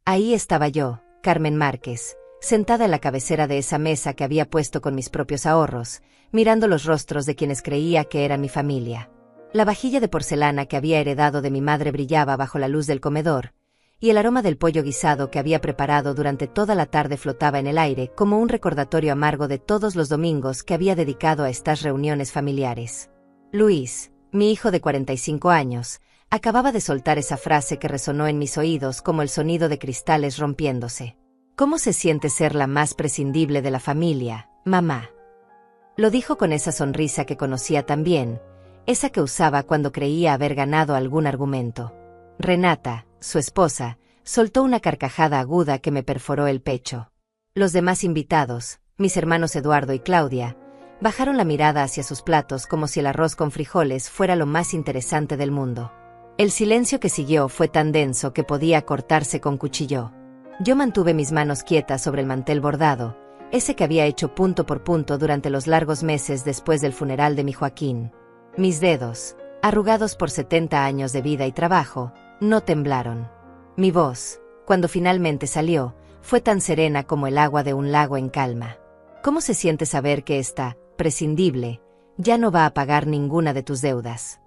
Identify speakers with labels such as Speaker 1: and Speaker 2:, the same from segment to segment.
Speaker 1: Ahí estaba yo, Carmen Márquez, sentada en la cabecera de esa mesa que había puesto con mis propios ahorros, mirando los rostros de quienes creía que eran mi familia. La vajilla de porcelana que había heredado de mi madre brillaba bajo la luz del comedor, y el aroma del pollo guisado que había preparado durante toda la tarde flotaba en el aire como un recordatorio amargo de todos los domingos que había dedicado a estas reuniones familiares. Luis, mi hijo de 45 años, acababa de soltar esa frase que resonó en mis oídos como el sonido de cristales rompiéndose. ¿Cómo se siente ser la más prescindible de la familia, mamá? Lo dijo con esa sonrisa que conocía tan bien, esa que usaba cuando creía haber ganado algún argumento. Renata, su esposa, soltó una carcajada aguda que me perforó el pecho. Los demás invitados, mis hermanos Eduardo y Claudia, bajaron la mirada hacia sus platos como si el arroz con frijoles fuera lo más interesante del mundo. El silencio que siguió fue tan denso que podía cortarse con cuchillo. Yo mantuve mis manos quietas sobre el mantel bordado, ese que había hecho punto por punto durante los largos meses después del funeral de mi Joaquín. Mis dedos, arrugados por 70 años de vida y trabajo, no temblaron. Mi voz, cuando finalmente salió, fue tan serena como el agua de un lago en calma. ¿Cómo se siente saber que esta, prescindible, ya no va a pagar ninguna de tus deudas?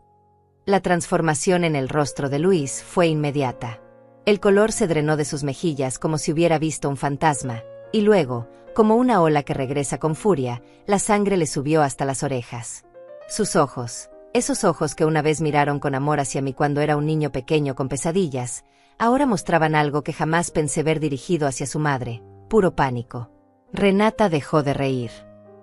Speaker 1: La transformación en el rostro de Luis fue inmediata. El color se drenó de sus mejillas como si hubiera visto un fantasma, y luego, como una ola que regresa con furia, la sangre le subió hasta las orejas. Sus ojos, esos ojos que una vez miraron con amor hacia mí cuando era un niño pequeño con pesadillas, ahora mostraban algo que jamás pensé ver dirigido hacia su madre, puro pánico. Renata dejó de reír.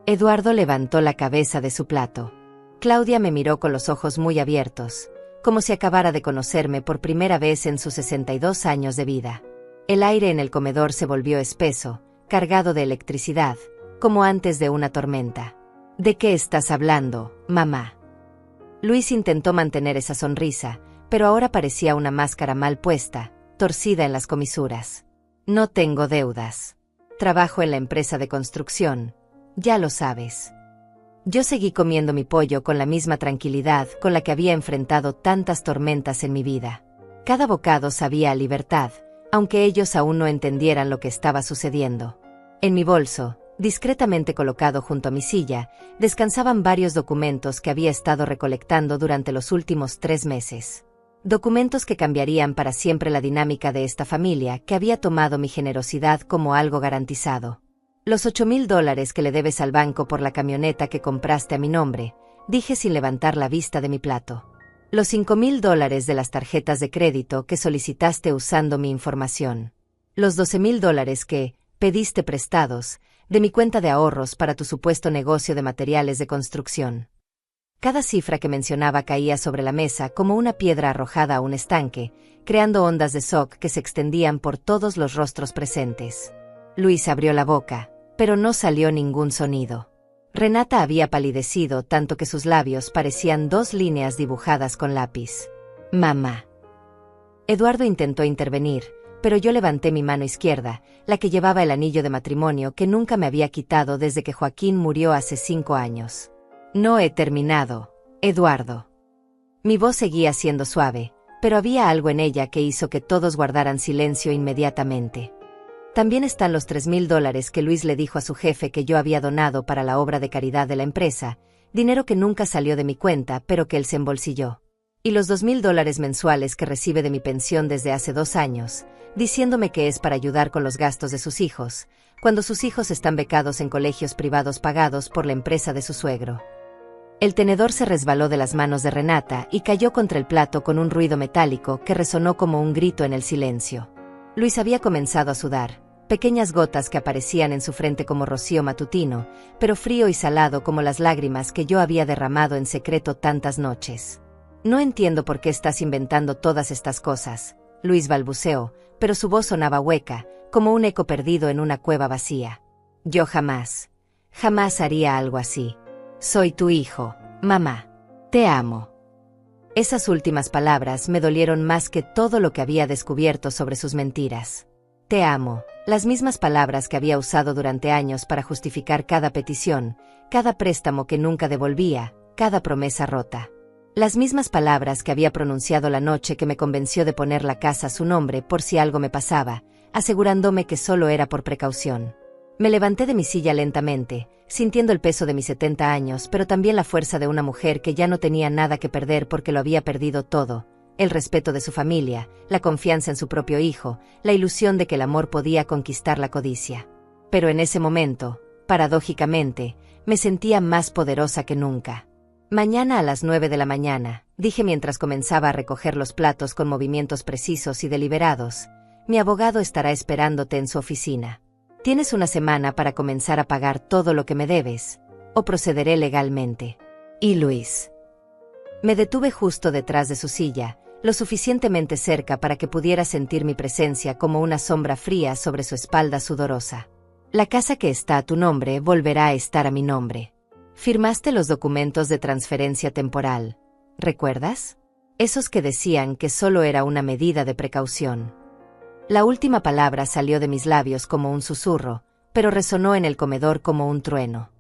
Speaker 1: Eduardo levantó la cabeza de su plato. Claudia me miró con los ojos muy abiertos, como si acabara de conocerme por primera vez en sus 62 años de vida. El aire en el comedor se volvió espeso, cargado de electricidad, como antes de una tormenta. ¿De qué estás hablando, mamá? Luis intentó mantener esa sonrisa, pero ahora parecía una máscara mal puesta, torcida en las comisuras. No tengo deudas. Trabajo en la empresa de construcción. Ya lo sabes. Yo seguí comiendo mi pollo con la misma tranquilidad con la que había enfrentado tantas tormentas en mi vida. Cada bocado sabía a libertad, aunque ellos aún no entendieran lo que estaba sucediendo. En mi bolso, discretamente colocado junto a mi silla, descansaban varios documentos que había estado recolectando durante los últimos 3 meses. Documentos que cambiarían para siempre la dinámica de esta familia que había tomado mi generosidad como algo garantizado. Los $8,000 que le debes al banco por la camioneta que compraste a mi nombre, dije sin levantar la vista de mi plato. Los $5,000 de las tarjetas de crédito que solicitaste usando mi información. Los $12,000 que pediste prestados de mi cuenta de ahorros para tu supuesto negocio de materiales de construcción. Cada cifra que mencionaba caía sobre la mesa como una piedra arrojada a un estanque, creando ondas de shock que se extendían por todos los rostros presentes. Luis abrió la boca, pero no salió ningún sonido. Renata había palidecido tanto que sus labios parecían 2 líneas dibujadas con lápiz. Mamá. Eduardo intentó intervenir, pero yo levanté mi mano izquierda, la que llevaba el anillo de matrimonio que nunca me había quitado desde que Joaquín murió hace 5 años. No he terminado, Eduardo. Mi voz seguía siendo suave, pero había algo en ella que hizo que todos guardaran silencio inmediatamente. También están los $3,000 que Luis le dijo a su jefe que yo había donado para la obra de caridad de la empresa, dinero que nunca salió de mi cuenta pero que él se embolsilló. Y los $2,000 mensuales que recibe de mi pensión desde hace 2 años, diciéndome que es para ayudar con los gastos de sus hijos, cuando sus hijos están becados en colegios privados pagados por la empresa de su suegro. El tenedor se resbaló de las manos de Renata y cayó contra el plato con un ruido metálico que resonó como un grito en el silencio. Luis había comenzado a sudar, pequeñas gotas que aparecían en su frente como rocío matutino, pero frío y salado como las lágrimas que yo había derramado en secreto tantas noches. No entiendo por qué estás inventando todas estas cosas, Luis balbuceó, pero su voz sonaba hueca, como un eco perdido en una cueva vacía. Yo jamás haría algo así. Soy tu hijo, mamá. Te amo. Esas últimas palabras me dolieron más que todo lo que había descubierto sobre sus mentiras. Te amo, las mismas palabras que había usado durante años para justificar cada petición, cada préstamo que nunca devolvía, cada promesa rota. Las mismas palabras que había pronunciado la noche que me convenció de poner la casa a su nombre por si algo me pasaba, asegurándome que solo era por precaución. Me levanté de mi silla lentamente, sintiendo el peso de mis 70 años, pero también la fuerza de una mujer que ya no tenía nada que perder porque lo había perdido todo: el respeto de su familia, la confianza en su propio hijo, la ilusión de que el amor podía conquistar la codicia. Pero en ese momento, paradójicamente, me sentía más poderosa que nunca. «Mañana a las 9 de la mañana», dije mientras comenzaba a recoger los platos con movimientos precisos y deliberados, «mi abogado estará esperándote en su oficina. Tienes una semana para comenzar a pagar todo lo que me debes, o procederé legalmente. Y Luis». Me detuve justo detrás de su silla, lo suficientemente cerca para que pudiera sentir mi presencia como una sombra fría sobre su espalda sudorosa. «La casa que está a tu nombre volverá a estar a mi nombre. Firmaste los documentos de transferencia temporal, ¿recuerdas? Esos que decían que solo era una medida de precaución». La última palabra salió de mis labios como un susurro, pero resonó en el comedor como un trueno.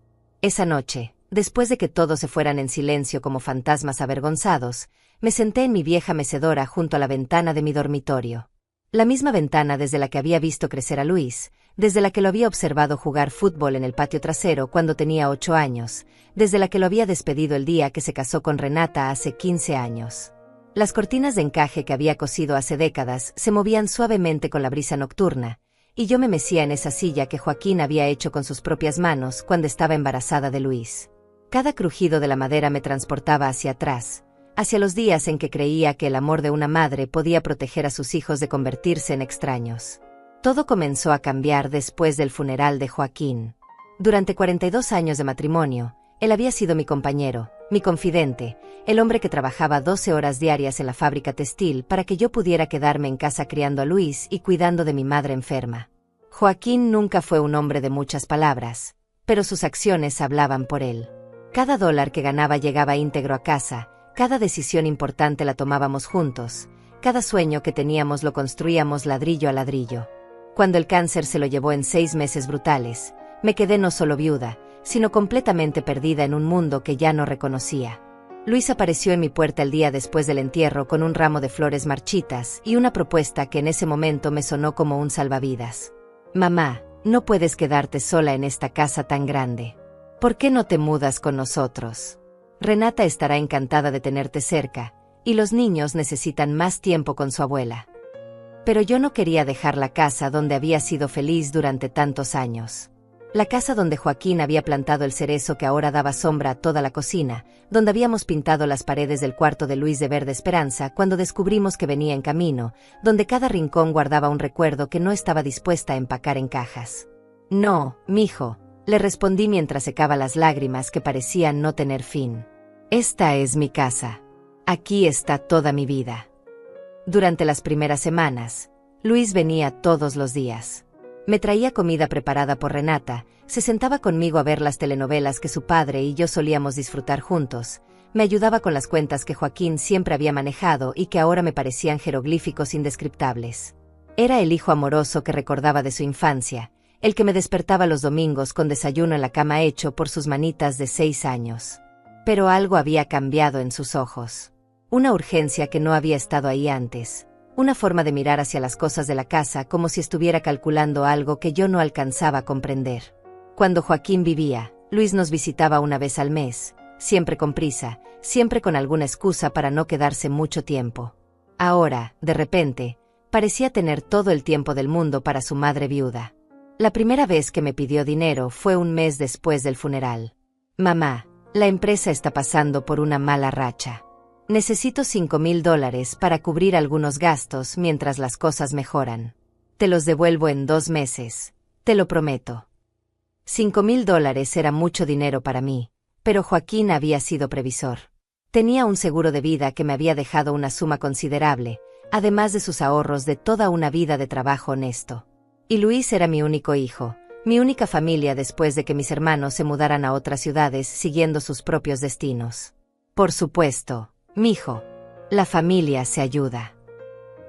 Speaker 1: Esa noche, después de que todos se fueran en silencio como fantasmas avergonzados, me senté en mi vieja mecedora junto a la ventana de mi dormitorio. La misma ventana desde la que había visto crecer a Luis, desde la que lo había observado jugar fútbol en el patio trasero cuando tenía 8 años, desde la que lo había despedido el día que se casó con Renata hace 15 años. Las cortinas de encaje que había cosido hace décadas se movían suavemente con la brisa nocturna, y yo me mecía en esa silla que Joaquín había hecho con sus propias manos cuando estaba embarazada de Luis. Cada crujido de la madera me transportaba hacia atrás, hacia los días en que creía que el amor de una madre podía proteger a sus hijos de convertirse en extraños. Todo comenzó a cambiar después del funeral de Joaquín. Durante 42 años de matrimonio, él había sido mi compañero, mi confidente, el hombre que trabajaba 12 horas diarias en la fábrica textil para que yo pudiera quedarme en casa criando a Luis y cuidando de mi madre enferma. Joaquín nunca fue un hombre de muchas palabras, pero sus acciones hablaban por él. Cada dólar que ganaba llegaba íntegro a casa, cada decisión importante la tomábamos juntos, cada sueño que teníamos lo construíamos ladrillo a ladrillo. Cuando el cáncer se lo llevó en 6 meses brutales, me quedé no solo viuda, sino completamente perdida en un mundo que ya no reconocía. Luis apareció en mi puerta el día después del entierro con un ramo de flores marchitas y una propuesta que en ese momento me sonó como un salvavidas. «Mamá, no puedes quedarte sola en esta casa tan grande. ¿Por qué no te mudas con nosotros? Renata estará encantada de tenerte cerca, y los niños necesitan más tiempo con su abuela». Pero yo no quería dejar la casa donde había sido feliz durante tantos años. La casa donde Joaquín había plantado el cerezo que ahora daba sombra a toda la cocina, donde habíamos pintado las paredes del cuarto de Luis de verde esperanza cuando descubrimos que venía en camino, donde cada rincón guardaba un recuerdo que no estaba dispuesta a empacar en cajas. «No, mijo», le respondí mientras secaba las lágrimas que parecían no tener fin. «Esta es mi casa. Aquí está toda mi vida». Durante las primeras semanas, Luis venía todos los días. Me traía comida preparada por Renata, se sentaba conmigo a ver las telenovelas que su padre y yo solíamos disfrutar juntos, me ayudaba con las cuentas que Joaquín siempre había manejado y que ahora me parecían jeroglíficos indescriptables. Era el hijo amoroso que recordaba de su infancia, el que me despertaba los domingos con desayuno en la cama hecho por sus manitas de 6 años. Pero algo había cambiado en sus ojos. Una urgencia que no había estado ahí antes. Una forma de mirar hacia las cosas de la casa como si estuviera calculando algo que yo no alcanzaba a comprender. Cuando Joaquín vivía, Luis nos visitaba una vez al mes, siempre con prisa, siempre con alguna excusa para no quedarse mucho tiempo. Ahora, de repente, parecía tener todo el tiempo del mundo para su madre viuda. La primera vez que me pidió dinero fue un mes después del funeral. «Mamá, la empresa está pasando por una mala racha. Necesito $5,000 para cubrir algunos gastos mientras las cosas mejoran. Te los devuelvo en 2 meses, te lo prometo». $5,000 era mucho dinero para mí, pero Joaquín había sido previsor. Tenía un seguro de vida que me había dejado una suma considerable, además de sus ahorros de toda una vida de trabajo honesto. Y Luis era mi único hijo, mi única familia después de que mis hermanos se mudaran a otras ciudades siguiendo sus propios destinos. «Por supuesto, mijo, la familia se ayuda».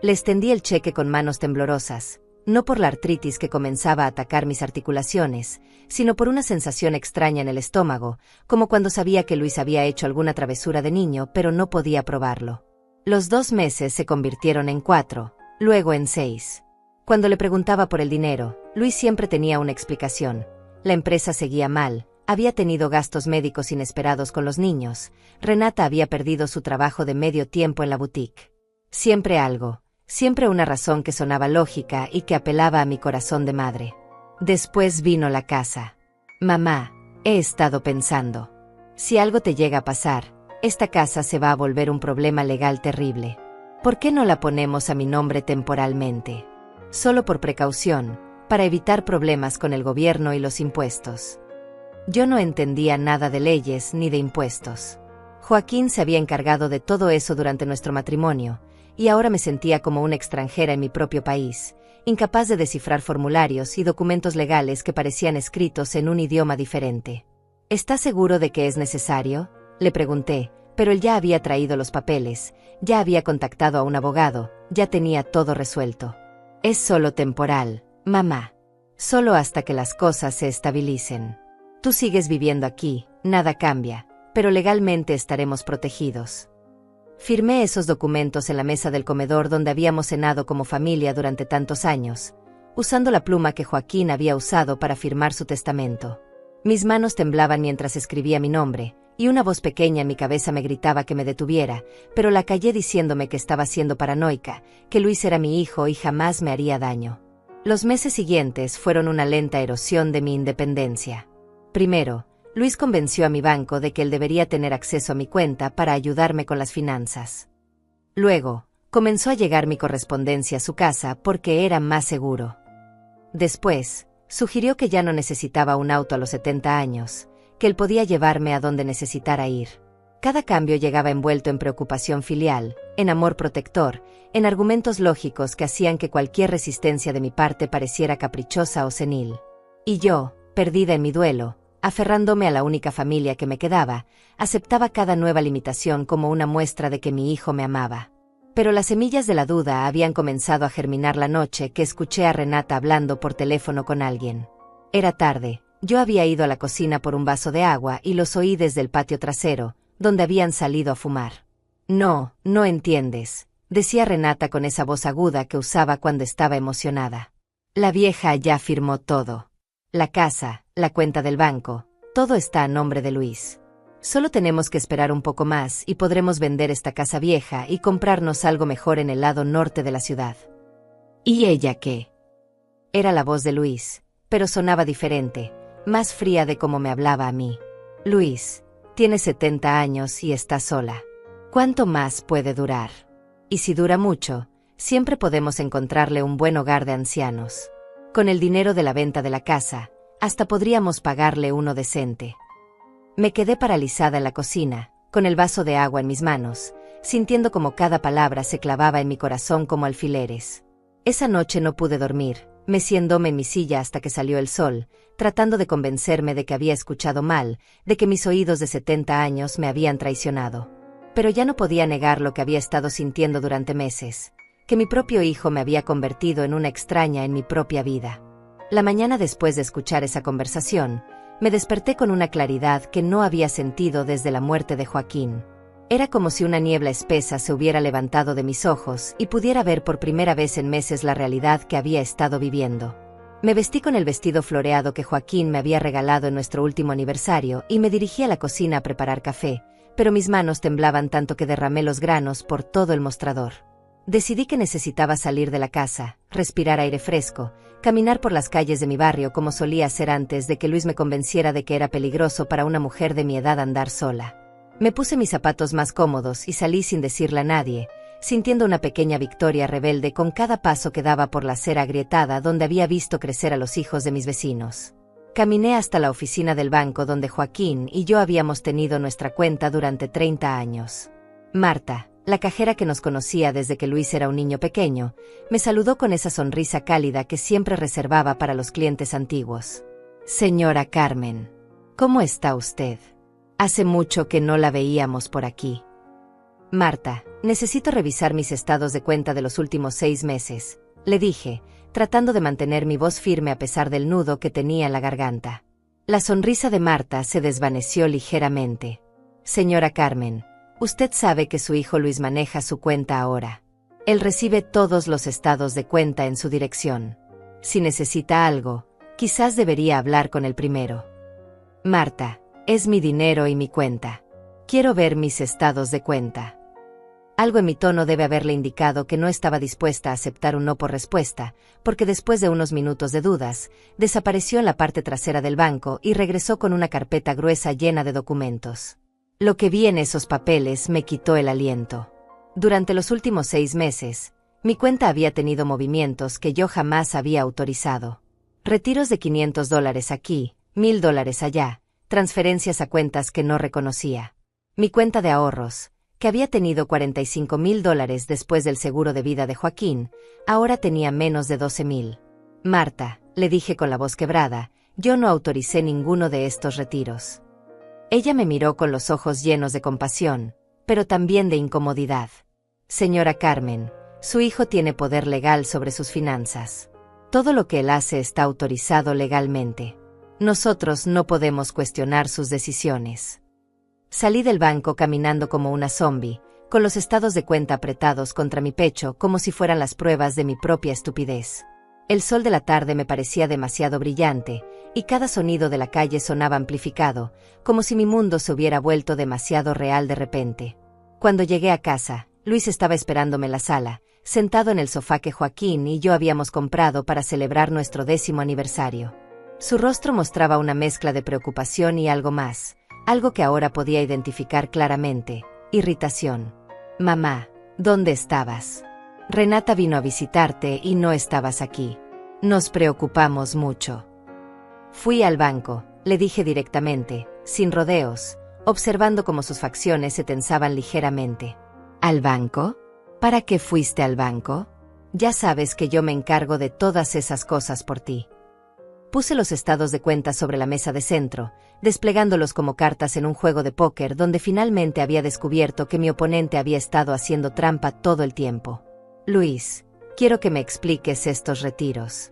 Speaker 1: Le extendí el cheque con manos temblorosas, no por la artritis que comenzaba a atacar mis articulaciones, sino por una sensación extraña en el estómago, como cuando sabía que Luis había hecho alguna travesura de niño pero no podía probarlo. Los 2 meses se convirtieron en 4, luego en 6. Cuando le preguntaba por el dinero, Luis siempre tenía una explicación. La empresa seguía mal, había tenido gastos médicos inesperados con los niños, Renata había perdido su trabajo de medio tiempo en la boutique. Siempre algo, siempre una razón que sonaba lógica y que apelaba a mi corazón de madre. Después vino la casa. Mamá, he estado pensando. Si algo te llega a pasar, esta casa se va a volver un problema legal terrible. ¿Por qué no la ponemos a mi nombre temporalmente? Solo por precaución, para evitar problemas con el gobierno y los impuestos. Yo no entendía nada de leyes ni de impuestos. Joaquín se había encargado de todo eso durante nuestro matrimonio, y ahora me sentía como una extranjera en mi propio país, incapaz de descifrar formularios y documentos legales que parecían escritos en un idioma diferente. ¿Estás seguro de que es necesario?, le pregunté, pero él ya había traído los papeles, ya había contactado a un abogado, ya tenía todo resuelto. Es solo temporal, mamá. Solo hasta que las cosas se estabilicen. Tú sigues viviendo aquí, nada cambia, pero legalmente estaremos protegidos. Firmé esos documentos en la mesa del comedor donde habíamos cenado como familia durante tantos años, usando la pluma que Joaquín había usado para firmar su testamento. Mis manos temblaban mientras escribía mi nombre, y una voz pequeña en mi cabeza me gritaba que me detuviera, pero la callé diciéndome que estaba siendo paranoica, que Luis era mi hijo y jamás me haría daño. Los meses siguientes fueron una lenta erosión de mi independencia. Primero, Luis convenció a mi banco de que él debería tener acceso a mi cuenta para ayudarme con las finanzas. Luego, comenzó a llegar mi correspondencia a su casa porque era más seguro. Después, sugirió que ya no necesitaba un auto a los 70 años, que él podía llevarme a donde necesitara ir. Cada cambio llegaba envuelto en preocupación filial, en amor protector, en argumentos lógicos que hacían que cualquier resistencia de mi parte pareciera caprichosa o senil. Y yo, perdida en mi duelo, aferrándome a la única familia que me quedaba, aceptaba cada nueva limitación como una muestra de que mi hijo me amaba. Pero las semillas de la duda habían comenzado a germinar la noche que escuché a Renata hablando por teléfono con alguien. Era tarde, yo había ido a la cocina por un vaso de agua y los oí desde el patio trasero, donde habían salido a fumar. No, no entiendes, decía Renata con esa voz aguda que usaba cuando estaba emocionada. La vieja ya firmó todo. La casa, la cuenta del banco, todo está a nombre de Luis. Solo tenemos que esperar un poco más y podremos vender esta casa vieja y comprarnos algo mejor en el lado norte de la ciudad. ¿Y ella qué? Era la voz de Luis, pero sonaba diferente, más fría de cómo me hablaba a mí. Luis, tiene 70 años y está sola. ¿Cuánto más puede durar? Y si dura mucho, siempre podemos encontrarle un buen hogar de ancianos. Con el dinero de la venta de la casa, hasta podríamos pagarle uno decente. Me quedé paralizada en la cocina, con el vaso de agua en mis manos, sintiendo como cada palabra se clavaba en mi corazón como alfileres. Esa noche no pude dormir, meciéndome en mi silla hasta que salió el sol, tratando de convencerme de que había escuchado mal, de que mis oídos de 70 años me habían traicionado. Pero ya no podía negar lo que había estado sintiendo durante meses, que mi propio hijo me había convertido en una extraña en mi propia vida. La mañana después de escuchar esa conversación, me desperté con una claridad que no había sentido desde la muerte de Joaquín. Era como si una niebla espesa se hubiera levantado de mis ojos y pudiera ver por primera vez en meses la realidad que había estado viviendo. Me vestí con el vestido floreado que Joaquín me había regalado en nuestro último aniversario y me dirigí a la cocina a preparar café, pero mis manos temblaban tanto que derramé los granos por todo el mostrador. Decidí que necesitaba salir de la casa, respirar aire fresco, caminar por las calles de mi barrio como solía hacer antes de que Luis me convenciera de que era peligroso para una mujer de mi edad andar sola. Me puse mis zapatos más cómodos y salí sin decirle a nadie, sintiendo una pequeña victoria rebelde con cada paso que daba por la acera agrietada donde había visto crecer a los hijos de mis vecinos. Caminé hasta la oficina del banco donde Joaquín y yo habíamos tenido nuestra cuenta durante 30 años. Marta, la cajera que nos conocía desde que Luis era un niño pequeño, me saludó con esa sonrisa cálida que siempre reservaba para los clientes antiguos. Señora Carmen, ¿cómo está usted? Hace mucho que no la veíamos por aquí. Marta, necesito revisar mis estados de cuenta de los últimos 6 meses, le dije, tratando de mantener mi voz firme a pesar del nudo que tenía en la garganta. La sonrisa de Marta se desvaneció ligeramente. Señora Carmen, usted sabe que su hijo Luis maneja su cuenta ahora. Él recibe todos los estados de cuenta en su dirección. Si necesita algo, quizás debería hablar con el primero. Marta, es mi dinero y mi cuenta. Quiero ver mis estados de cuenta. Algo en mi tono debe haberle indicado que no estaba dispuesta a aceptar un no por respuesta, porque después de unos minutos de dudas, desapareció en la parte trasera del banco y regresó con una carpeta gruesa llena de documentos. Lo que vi en esos papeles me quitó el aliento. Durante los últimos 6 meses, mi cuenta había tenido movimientos que yo jamás había autorizado. Retiros de $500 aquí, $1000 allá, transferencias a cuentas que no reconocía. Mi cuenta de ahorros, que había tenido $45,000 después del seguro de vida de Joaquín, ahora tenía menos de 12,000. Marta, le dije con la voz quebrada, yo no autoricé ninguno de estos retiros. Ella me miró con los ojos llenos de compasión, pero también de incomodidad. Señora Carmen, su hijo tiene poder legal sobre sus finanzas. Todo lo que él hace está autorizado legalmente. Nosotros no podemos cuestionar sus decisiones. Salí del banco caminando como una zombie, con los estados de cuenta apretados contra mi pecho como si fueran las pruebas de mi propia estupidez. El sol de la tarde me parecía demasiado brillante, y cada sonido de la calle sonaba amplificado, como si mi mundo se hubiera vuelto demasiado real de repente. Cuando llegué a casa, Luis estaba esperándome en la sala, sentado en el sofá que Joaquín y yo habíamos comprado para celebrar nuestro 10º aniversario. Su rostro mostraba una mezcla de preocupación y algo más. Algo que ahora podía identificar claramente, irritación. Mamá, ¿dónde estabas? Renata vino a visitarte y no estabas aquí. Nos preocupamos mucho. Fui al banco, le dije directamente, sin rodeos, observando cómo sus facciones se tensaban ligeramente. ¿Al banco? ¿Para qué fuiste al banco? Ya sabes que yo me encargo de todas esas cosas por ti. Puse los estados de cuenta sobre la mesa de centro, desplegándolos como cartas en un juego de póker donde finalmente había descubierto que mi oponente había estado haciendo trampa todo el tiempo. Luis, quiero que me expliques estos retiros.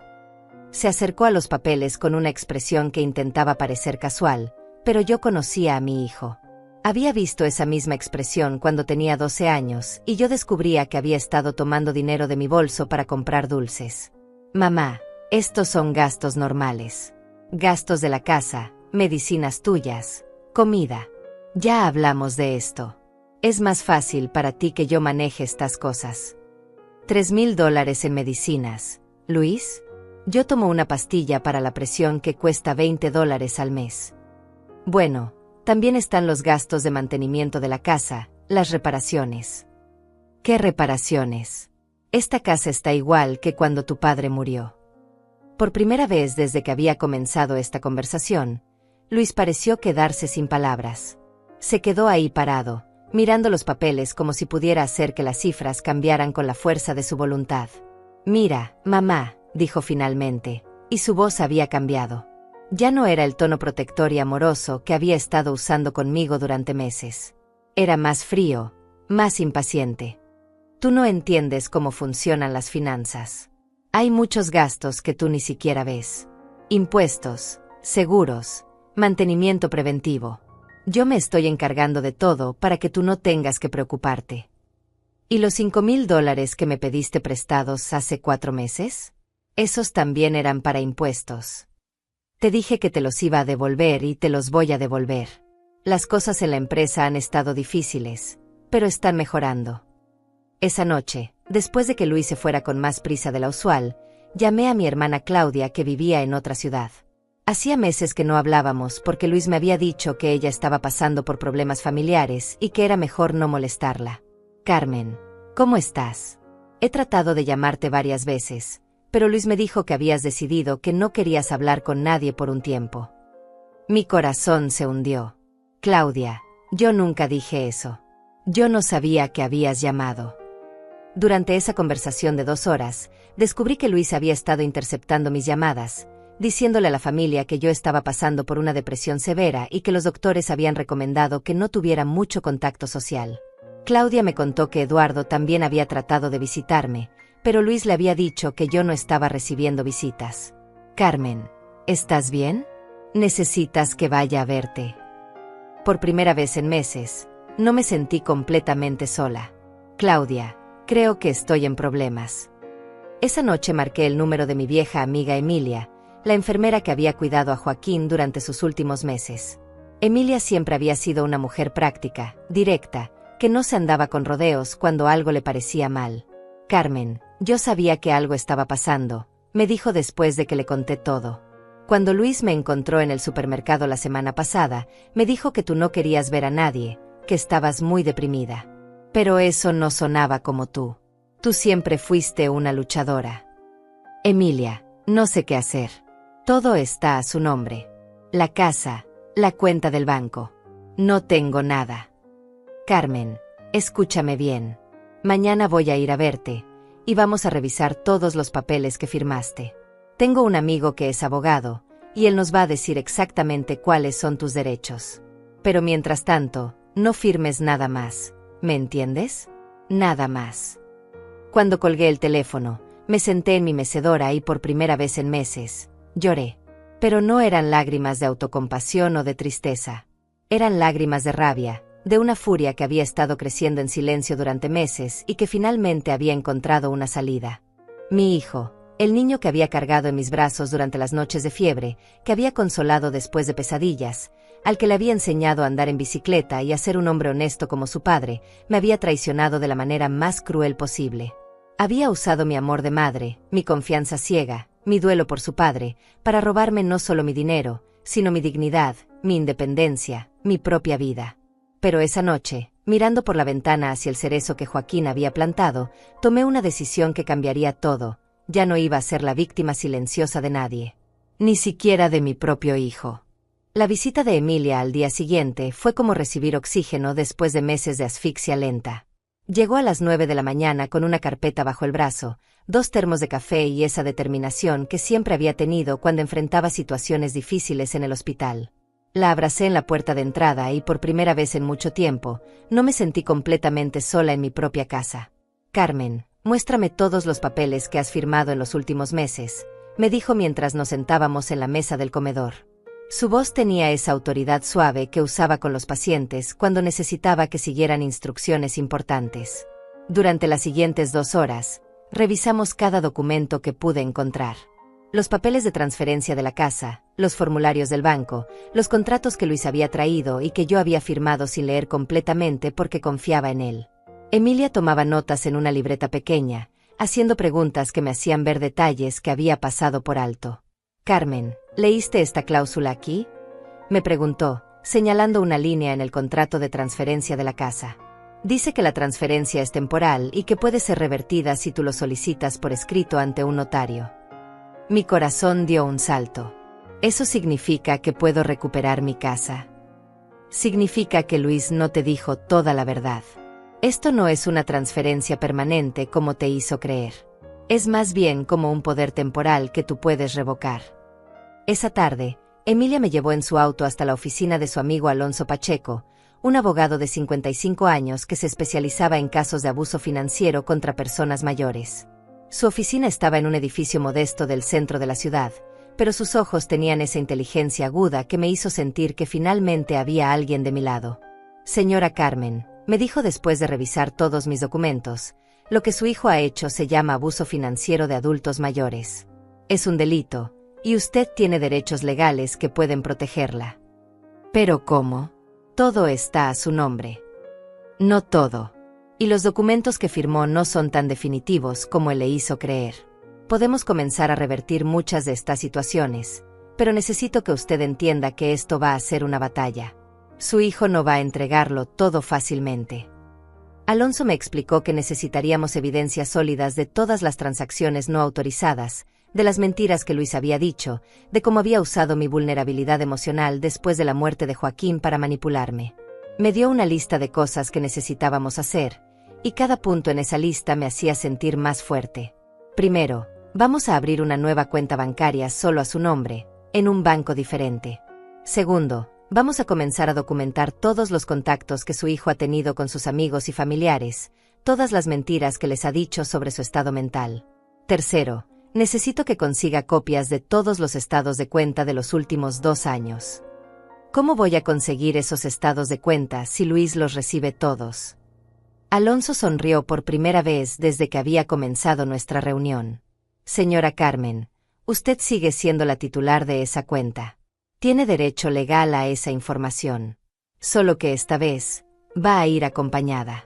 Speaker 1: Se acercó a los papeles con una expresión que intentaba parecer casual, pero yo conocía a mi hijo. Había visto esa misma expresión cuando tenía 12 años y yo descubría que había estado tomando dinero de mi bolso para comprar dulces. Mamá, estos son gastos normales. Gastos de la casa, medicinas tuyas, comida. Ya hablamos de esto. Es más fácil para ti que yo maneje estas cosas. $3,000 en medicinas. Luis, yo tomo una pastilla para la presión que cuesta $20 al mes. Bueno, también están los gastos de mantenimiento de la casa, las reparaciones. ¿Qué reparaciones? Esta casa está igual que cuando tu padre murió. Por primera vez desde que había comenzado esta conversación, Luis pareció quedarse sin palabras. Se quedó ahí parado, mirando los papeles como si pudiera hacer que las cifras cambiaran con la fuerza de su voluntad. Mira, mamá, dijo finalmente, y su voz había cambiado. Ya no era el tono protector y amoroso que había estado usando conmigo durante meses. Era más frío, más impaciente. Tú no entiendes cómo funcionan las finanzas. Hay muchos gastos que tú ni siquiera ves. Impuestos, seguros, mantenimiento preventivo. Yo me estoy encargando de todo para que tú no tengas que preocuparte. ¿Y los $5,000 que me pediste prestados hace 4 meses? Esos también eran para impuestos. Te dije que te los iba a devolver y te los voy a devolver. Las cosas en la empresa han estado difíciles, pero están mejorando. Esa noche, después de que Luis se fuera con más prisa de la usual, llamé a mi hermana Claudia que vivía en otra ciudad. Hacía meses que no hablábamos porque Luis me había dicho que ella estaba pasando por problemas familiares y que era mejor no molestarla. Carmen, ¿cómo estás? He tratado de llamarte varias veces, pero Luis me dijo que habías decidido que no querías hablar con nadie por un tiempo. Mi corazón se hundió. Claudia, yo nunca dije eso. Yo no sabía que habías llamado. Durante esa conversación de 2 horas, descubrí que Luis había estado interceptando mis llamadas, diciéndole a la familia que yo estaba pasando por una depresión severa y que los doctores habían recomendado que no tuviera mucho contacto social. Claudia me contó que Eduardo también había tratado de visitarme, pero Luis le había dicho que yo no estaba recibiendo visitas. Carmen, ¿estás bien? Necesitas que vaya a verte. Por primera vez en meses, no me sentí completamente sola. Claudia, Creo que estoy en problemas. Esa noche marqué el número de mi vieja amiga Emilia, la enfermera que había cuidado a Joaquín durante sus últimos meses. Emilia siempre había sido una mujer práctica, directa, que no se andaba con rodeos cuando algo le parecía mal. Carmen, yo sabía que algo estaba pasando, me dijo después de que le conté todo. Cuando Luis me encontró en el supermercado la semana pasada, me dijo que tú no querías ver a nadie, que estabas muy deprimida. Pero eso no sonaba como tú. Tú siempre fuiste una luchadora. Emilia, no sé qué hacer. Todo está a su nombre. La casa, la cuenta del banco. No tengo nada. Carmen, escúchame bien. Mañana voy a ir a verte, y vamos a revisar todos los papeles que firmaste. Tengo un amigo que es abogado, y él nos va a decir exactamente cuáles son tus derechos. Pero mientras tanto, no firmes nada más, ¿me entiendes? Nada más. Cuando colgué el teléfono, me senté en mi mecedora y por primera vez en meses, lloré. Pero no eran lágrimas de autocompasión o de tristeza. Eran lágrimas de rabia, de una furia que había estado creciendo en silencio durante meses y que finalmente había encontrado una salida. Mi hijo, el niño que había cargado en mis brazos durante las noches de fiebre, que había consolado después de pesadillas, al que le había enseñado a andar en bicicleta y a ser un hombre honesto como su padre, me había traicionado de la manera más cruel posible. Había usado mi amor de madre, mi confianza ciega, mi duelo por su padre, para robarme no solo mi dinero, sino mi dignidad, mi independencia, mi propia vida. Pero esa noche, mirando por la ventana hacia el cerezo que Joaquín había plantado, tomé una decisión que cambiaría todo. Ya no iba a ser la víctima silenciosa de nadie. Ni siquiera de mi propio hijo. La visita de Emilia al día siguiente fue como recibir oxígeno después de meses de asfixia lenta. Llegó a las 9 de la mañana con una carpeta bajo el brazo, 2 termos de café y esa determinación que siempre había tenido cuando enfrentaba situaciones difíciles en el hospital. La abracé en la puerta de entrada y por primera vez en mucho tiempo, no me sentí completamente sola en mi propia casa. Carmen, muéstrame todos los papeles que has firmado en los últimos meses, me dijo mientras nos sentábamos en la mesa del comedor. Su voz tenía esa autoridad suave que usaba con los pacientes cuando necesitaba que siguieran instrucciones importantes. Durante las siguientes 2 horas, revisamos cada documento que pude encontrar. Los papeles de transferencia de la casa, los formularios del banco, los contratos que Luis había traído y que yo había firmado sin leer completamente porque confiaba en él. Emilia tomaba notas en una libreta pequeña, haciendo preguntas que me hacían ver detalles que había pasado por alto. Carmen, ¿leíste esta cláusula aquí? Me preguntó, señalando una línea en el contrato de transferencia de la casa. Dice que la transferencia es temporal y que puede ser revertida si tú lo solicitas por escrito ante un notario. Mi corazón dio un salto. ¿Eso significa que puedo recuperar mi casa? Significa que Luis no te dijo toda la verdad. Esto no es una transferencia permanente como te hizo creer. Es más bien como un poder temporal que tú puedes revocar. Esa tarde, Emilia me llevó en su auto hasta la oficina de su amigo Alonso Pacheco, un abogado de 55 años que se especializaba en casos de abuso financiero contra personas mayores. Su oficina estaba en un edificio modesto del centro de la ciudad, pero sus ojos tenían esa inteligencia aguda que me hizo sentir que finalmente había alguien de mi lado. Señora Carmen, me dijo después de revisar todos mis documentos, lo que su hijo ha hecho se llama abuso financiero de adultos mayores. Es un delito, y usted tiene derechos legales que pueden protegerla. ¿Pero cómo? Todo está a su nombre. No todo. Y los documentos que firmó no son tan definitivos como él le hizo creer. Podemos comenzar a revertir muchas de estas situaciones, pero necesito que usted entienda que esto va a ser una batalla. Su hijo no va a entregarlo todo fácilmente. Alonso me explicó que necesitaríamos evidencias sólidas de todas las transacciones no autorizadas, de las mentiras que Luis había dicho, de cómo había usado mi vulnerabilidad emocional después de la muerte de Joaquín para manipularme. Me dio una lista de cosas que necesitábamos hacer, y cada punto en esa lista me hacía sentir más fuerte. Primero, vamos a abrir una nueva cuenta bancaria solo a su nombre, en un banco diferente. Segundo, vamos a comenzar a documentar todos los contactos que su hijo ha tenido con sus amigos y familiares, todas las mentiras que les ha dicho sobre su estado mental. Tercero, necesito que consiga copias de todos los estados de cuenta de los últimos 2 años. ¿Cómo voy a conseguir esos estados de cuenta si Luis los recibe todos? Alonso sonrió por primera vez desde que había comenzado nuestra reunión. Señora Carmen, usted sigue siendo la titular de esa cuenta. Tiene derecho legal a esa información. Solo que esta vez, va a ir acompañada.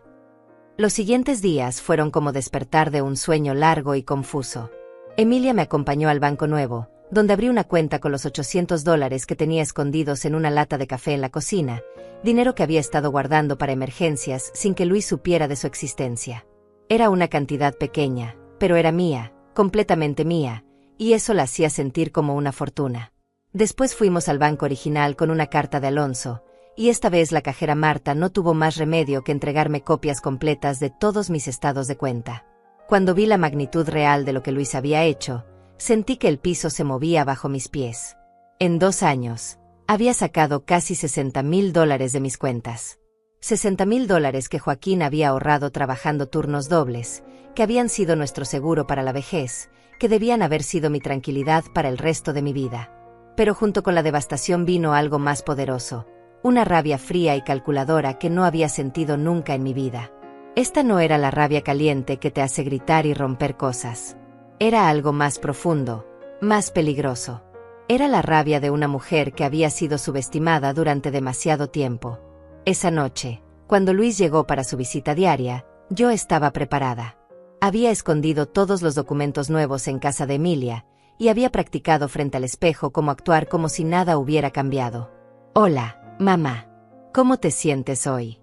Speaker 1: Los siguientes días fueron como despertar de un sueño largo y confuso. Emilia me acompañó al Banco Nuevo, donde abrí una cuenta con los $800 que tenía escondidos en una lata de café en la cocina, dinero que había estado guardando para emergencias sin que Luis supiera de su existencia. Era una cantidad pequeña, pero era mía, completamente mía, y eso la hacía sentir como una fortuna. Después fuimos al banco original con una carta de Alonso, y esta vez la cajera Marta no tuvo más remedio que entregarme copias completas de todos mis estados de cuenta. Cuando vi la magnitud real de lo que Luis había hecho, sentí que el piso se movía bajo mis pies. En 2 años, había sacado casi $60,000 de mis cuentas. $60,000 que Joaquín había ahorrado trabajando turnos dobles, que habían sido nuestro seguro para la vejez, que debían haber sido mi tranquilidad para el resto de mi vida. Pero junto con la devastación vino algo más poderoso, una rabia fría y calculadora que no había sentido nunca en mi vida. Esta no era la rabia caliente que te hace gritar y romper cosas. Era algo más profundo, más peligroso. Era la rabia de una mujer que había sido subestimada durante demasiado tiempo. Esa noche, cuando Luis llegó para su visita diaria, yo estaba preparada. Había escondido todos los documentos nuevos en casa de Emilia, y había practicado frente al espejo cómo actuar como si nada hubiera cambiado. Hola, mamá. ¿Cómo te sientes hoy?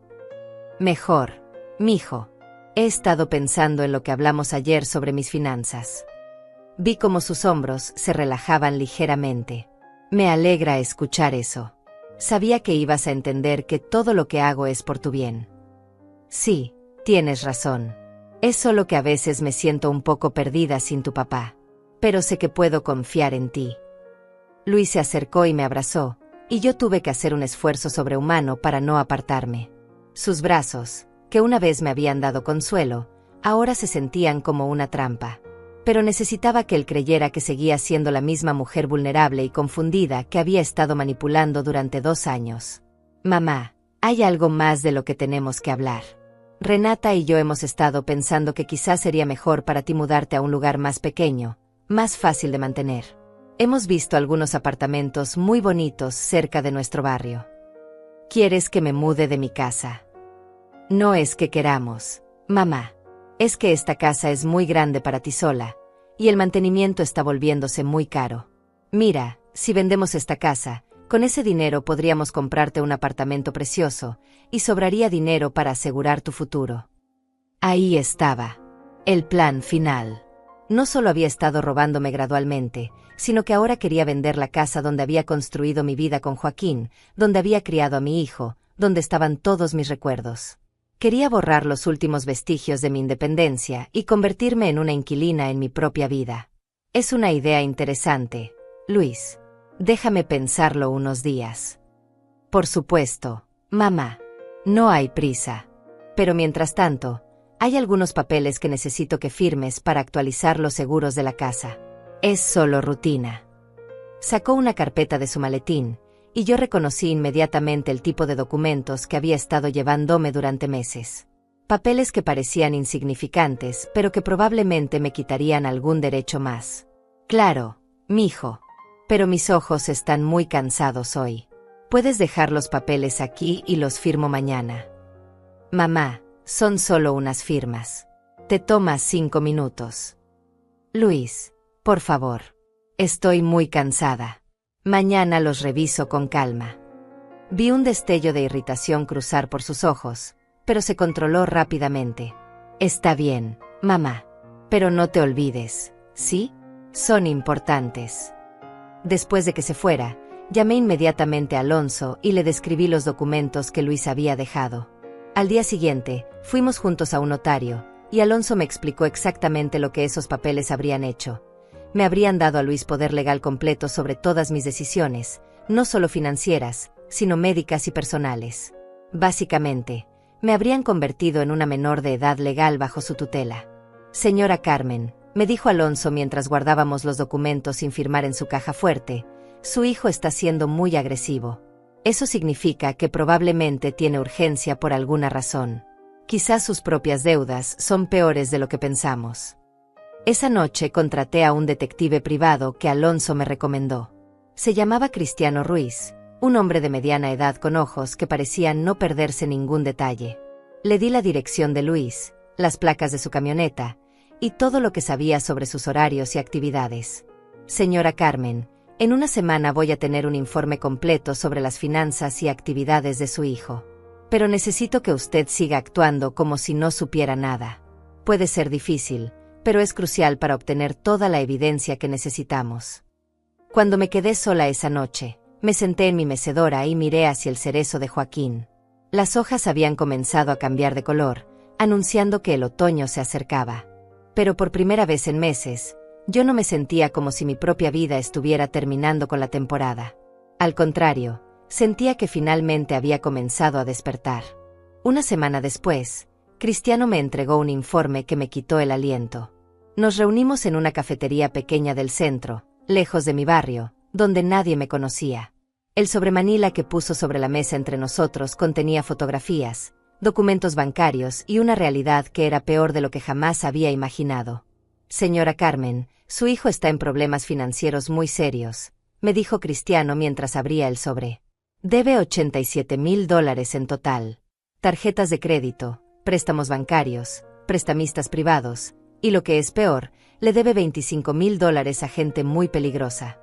Speaker 1: Mejor, mijo. He estado pensando en lo que hablamos ayer sobre mis finanzas. Vi cómo sus hombros se relajaban ligeramente. Me alegra escuchar eso. Sabía que ibas a entender que todo lo que hago es por tu bien. Sí, tienes razón. Es solo que a veces me siento un poco perdida sin tu papá. Pero sé que puedo confiar en ti. Luis se acercó y me abrazó, y yo tuve que hacer un esfuerzo sobrehumano para no apartarme. Sus brazos, que una vez me habían dado consuelo, ahora se sentían como una trampa. Pero necesitaba que él creyera que seguía siendo la misma mujer vulnerable y confundida que había estado manipulando durante 2 años. Mamá, hay algo más de lo que tenemos que hablar. Renata y yo hemos estado pensando que quizás sería mejor para ti mudarte a un lugar más pequeño, más fácil de mantener. Hemos visto algunos apartamentos muy bonitos cerca de nuestro barrio. ¿Quieres que me mude de mi casa? No es que queramos, mamá. Es que esta casa es muy grande para ti sola, y el mantenimiento está volviéndose muy caro. Mira, si vendemos esta casa, con ese dinero podríamos comprarte un apartamento precioso, y sobraría dinero para asegurar tu futuro. Ahí estaba. El plan final. No solo había estado robándome gradualmente, sino que ahora quería vender la casa donde había construido mi vida con Joaquín, donde había criado a mi hijo, donde estaban todos mis recuerdos. Quería borrar los últimos vestigios de mi independencia y convertirme en una inquilina en mi propia vida. Es una idea interesante, Luis. Déjame pensarlo unos días. Por supuesto, mamá. No hay prisa. Pero mientras tanto, hay algunos papeles que necesito que firmes para actualizar los seguros de la casa. Es solo rutina. Sacó una carpeta de su maletín, y yo reconocí inmediatamente el tipo de documentos que había estado llevándome durante meses. Papeles que parecían insignificantes, pero que probablemente me quitarían algún derecho más. Claro, mijo. Pero mis ojos están muy cansados hoy. Puedes dejar los papeles aquí y los firmo mañana. Mamá, son solo unas firmas. Te tomas 5 minutos. Luis, por favor. Estoy muy cansada. Mañana los reviso con calma. Vi un destello de irritación cruzar por sus ojos, pero se controló rápidamente. Está bien, mamá. Pero no te olvides, ¿sí? Son importantes. Después de que se fuera, llamé inmediatamente a Alonso y le describí los documentos que Luis había dejado. Al día siguiente, fuimos juntos a un notario, y Alonso me explicó exactamente lo que esos papeles habrían hecho. Me habrían dado a Luis poder legal completo sobre todas mis decisiones, no solo financieras, sino médicas y personales. Básicamente, me habrían convertido en una menor de edad legal bajo su tutela. Señora Carmen, me dijo Alonso mientras guardábamos los documentos sin firmar en su caja fuerte, su hijo está siendo muy agresivo. Eso significa que probablemente tiene urgencia por alguna razón. Quizás sus propias deudas son peores de lo que pensamos. Esa noche contraté a un detective privado que Alonso me recomendó. Se llamaba Cristiano Ruiz, un hombre de mediana edad con ojos que parecían no perderse ningún detalle. Le di la dirección de Luis, las placas de su camioneta, y todo lo que sabía sobre sus horarios y actividades. Señora Carmen, en una semana voy a tener un informe completo sobre las finanzas y actividades de su hijo. Pero necesito que usted siga actuando como si no supiera nada. Puede ser difícil, pero es crucial para obtener toda la evidencia que necesitamos. Cuando me quedé sola esa noche, me senté en mi mecedora y miré hacia el cerezo de Joaquín. Las hojas habían comenzado a cambiar de color, anunciando que el otoño se acercaba. Pero por primera vez en meses, yo no me sentía como si mi propia vida estuviera terminando con la temporada. Al contrario, sentía que finalmente había comenzado a despertar. Una semana después, Cristiano me entregó un informe que me quitó el aliento. Nos reunimos en una cafetería pequeña del centro, lejos de mi barrio, donde nadie me conocía. El sobremanila que puso sobre la mesa entre nosotros contenía fotografías, documentos bancarios y una realidad que era peor de lo que jamás había imaginado. Señora Carmen, su hijo está en problemas financieros muy serios, me dijo Cristiano mientras abría el sobre. Debe $87,000 en total. Tarjetas de crédito, préstamos bancarios, prestamistas privados, y lo que es peor, le debe $25,000 a gente muy peligrosa.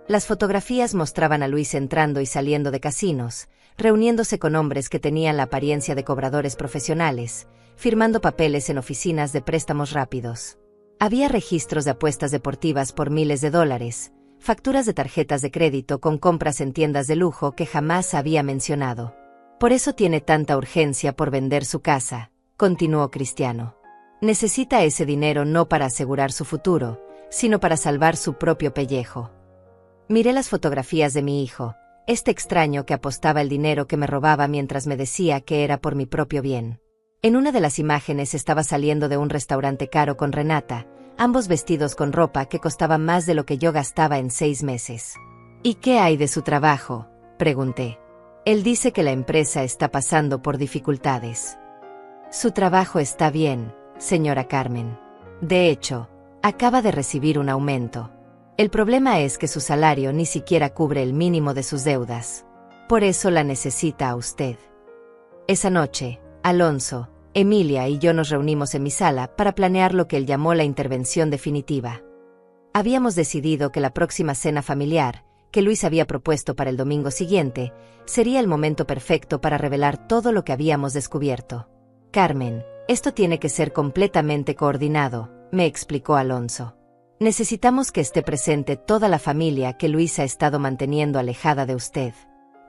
Speaker 1: Las fotografías mostraban a Luis entrando y saliendo de casinos, reuniéndose con hombres que tenían la apariencia de cobradores profesionales, firmando papeles en oficinas de préstamos rápidos. Había registros de apuestas deportivas por miles de dólares, facturas de tarjetas de crédito con compras en tiendas de lujo que jamás había mencionado. Por eso tiene tanta urgencia por vender su casa, continuó Cristiano. Necesita ese dinero no para asegurar su futuro, sino para salvar su propio pellejo. Miré las fotografías de mi hijo, este extraño que apostaba el dinero que me robaba mientras me decía que era por mi propio bien. En una de las imágenes estaba saliendo de un restaurante caro con Renata, ambos vestidos con ropa que costaba más de lo que yo gastaba en 6 meses. ¿Y qué hay de su trabajo?, pregunté. Él dice que la empresa está pasando por dificultades. Su trabajo está bien, señora Carmen. De hecho, acaba de recibir un aumento. El problema es que su salario ni siquiera cubre el mínimo de sus deudas. Por eso la necesita a usted. Esa noche, Alonso, Emilia y yo nos reunimos en mi sala para planear lo que él llamó la intervención definitiva. Habíamos decidido que la próxima cena familiar, que Luis había propuesto para el domingo siguiente, sería el momento perfecto para revelar todo lo que habíamos descubierto. Carmen, esto tiene que ser completamente coordinado, me explicó Alonso. Necesitamos que esté presente toda la familia que Luis ha estado manteniendo alejada de usted.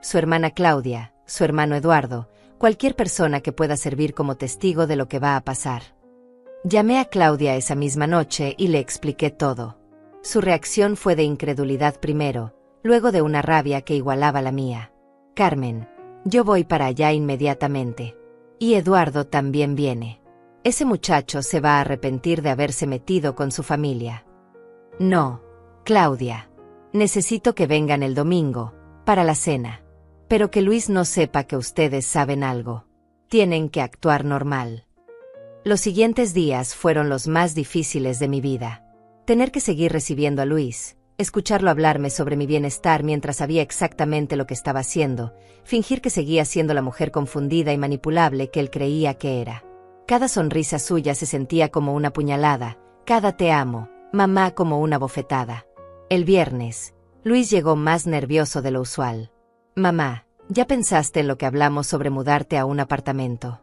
Speaker 1: Su hermana Claudia, su hermano Eduardo, cualquier persona que pueda servir como testigo de lo que va a pasar. Llamé a Claudia esa misma noche y le expliqué todo. Su reacción fue de incredulidad primero, luego de una rabia que igualaba la mía. Carmen, yo voy para allá inmediatamente. Y Eduardo también viene. Ese muchacho se va a arrepentir de haberse metido con su familia. No, Claudia. Necesito que vengan el domingo, para la cena. Pero que Luis no sepa que ustedes saben algo. Tienen que actuar normal. Los siguientes días fueron los más difíciles de mi vida. Tener que seguir recibiendo a Luis, escucharlo hablarme sobre mi bienestar mientras sabía exactamente lo que estaba haciendo, fingir que seguía siendo la mujer confundida y manipulable que él creía que era. Cada sonrisa suya se sentía como una puñalada, cada te amo, mamá como una bofetada. El viernes, Luis llegó más nervioso de lo usual. Mamá, ¿ya pensaste en lo que hablamos sobre mudarte a un apartamento?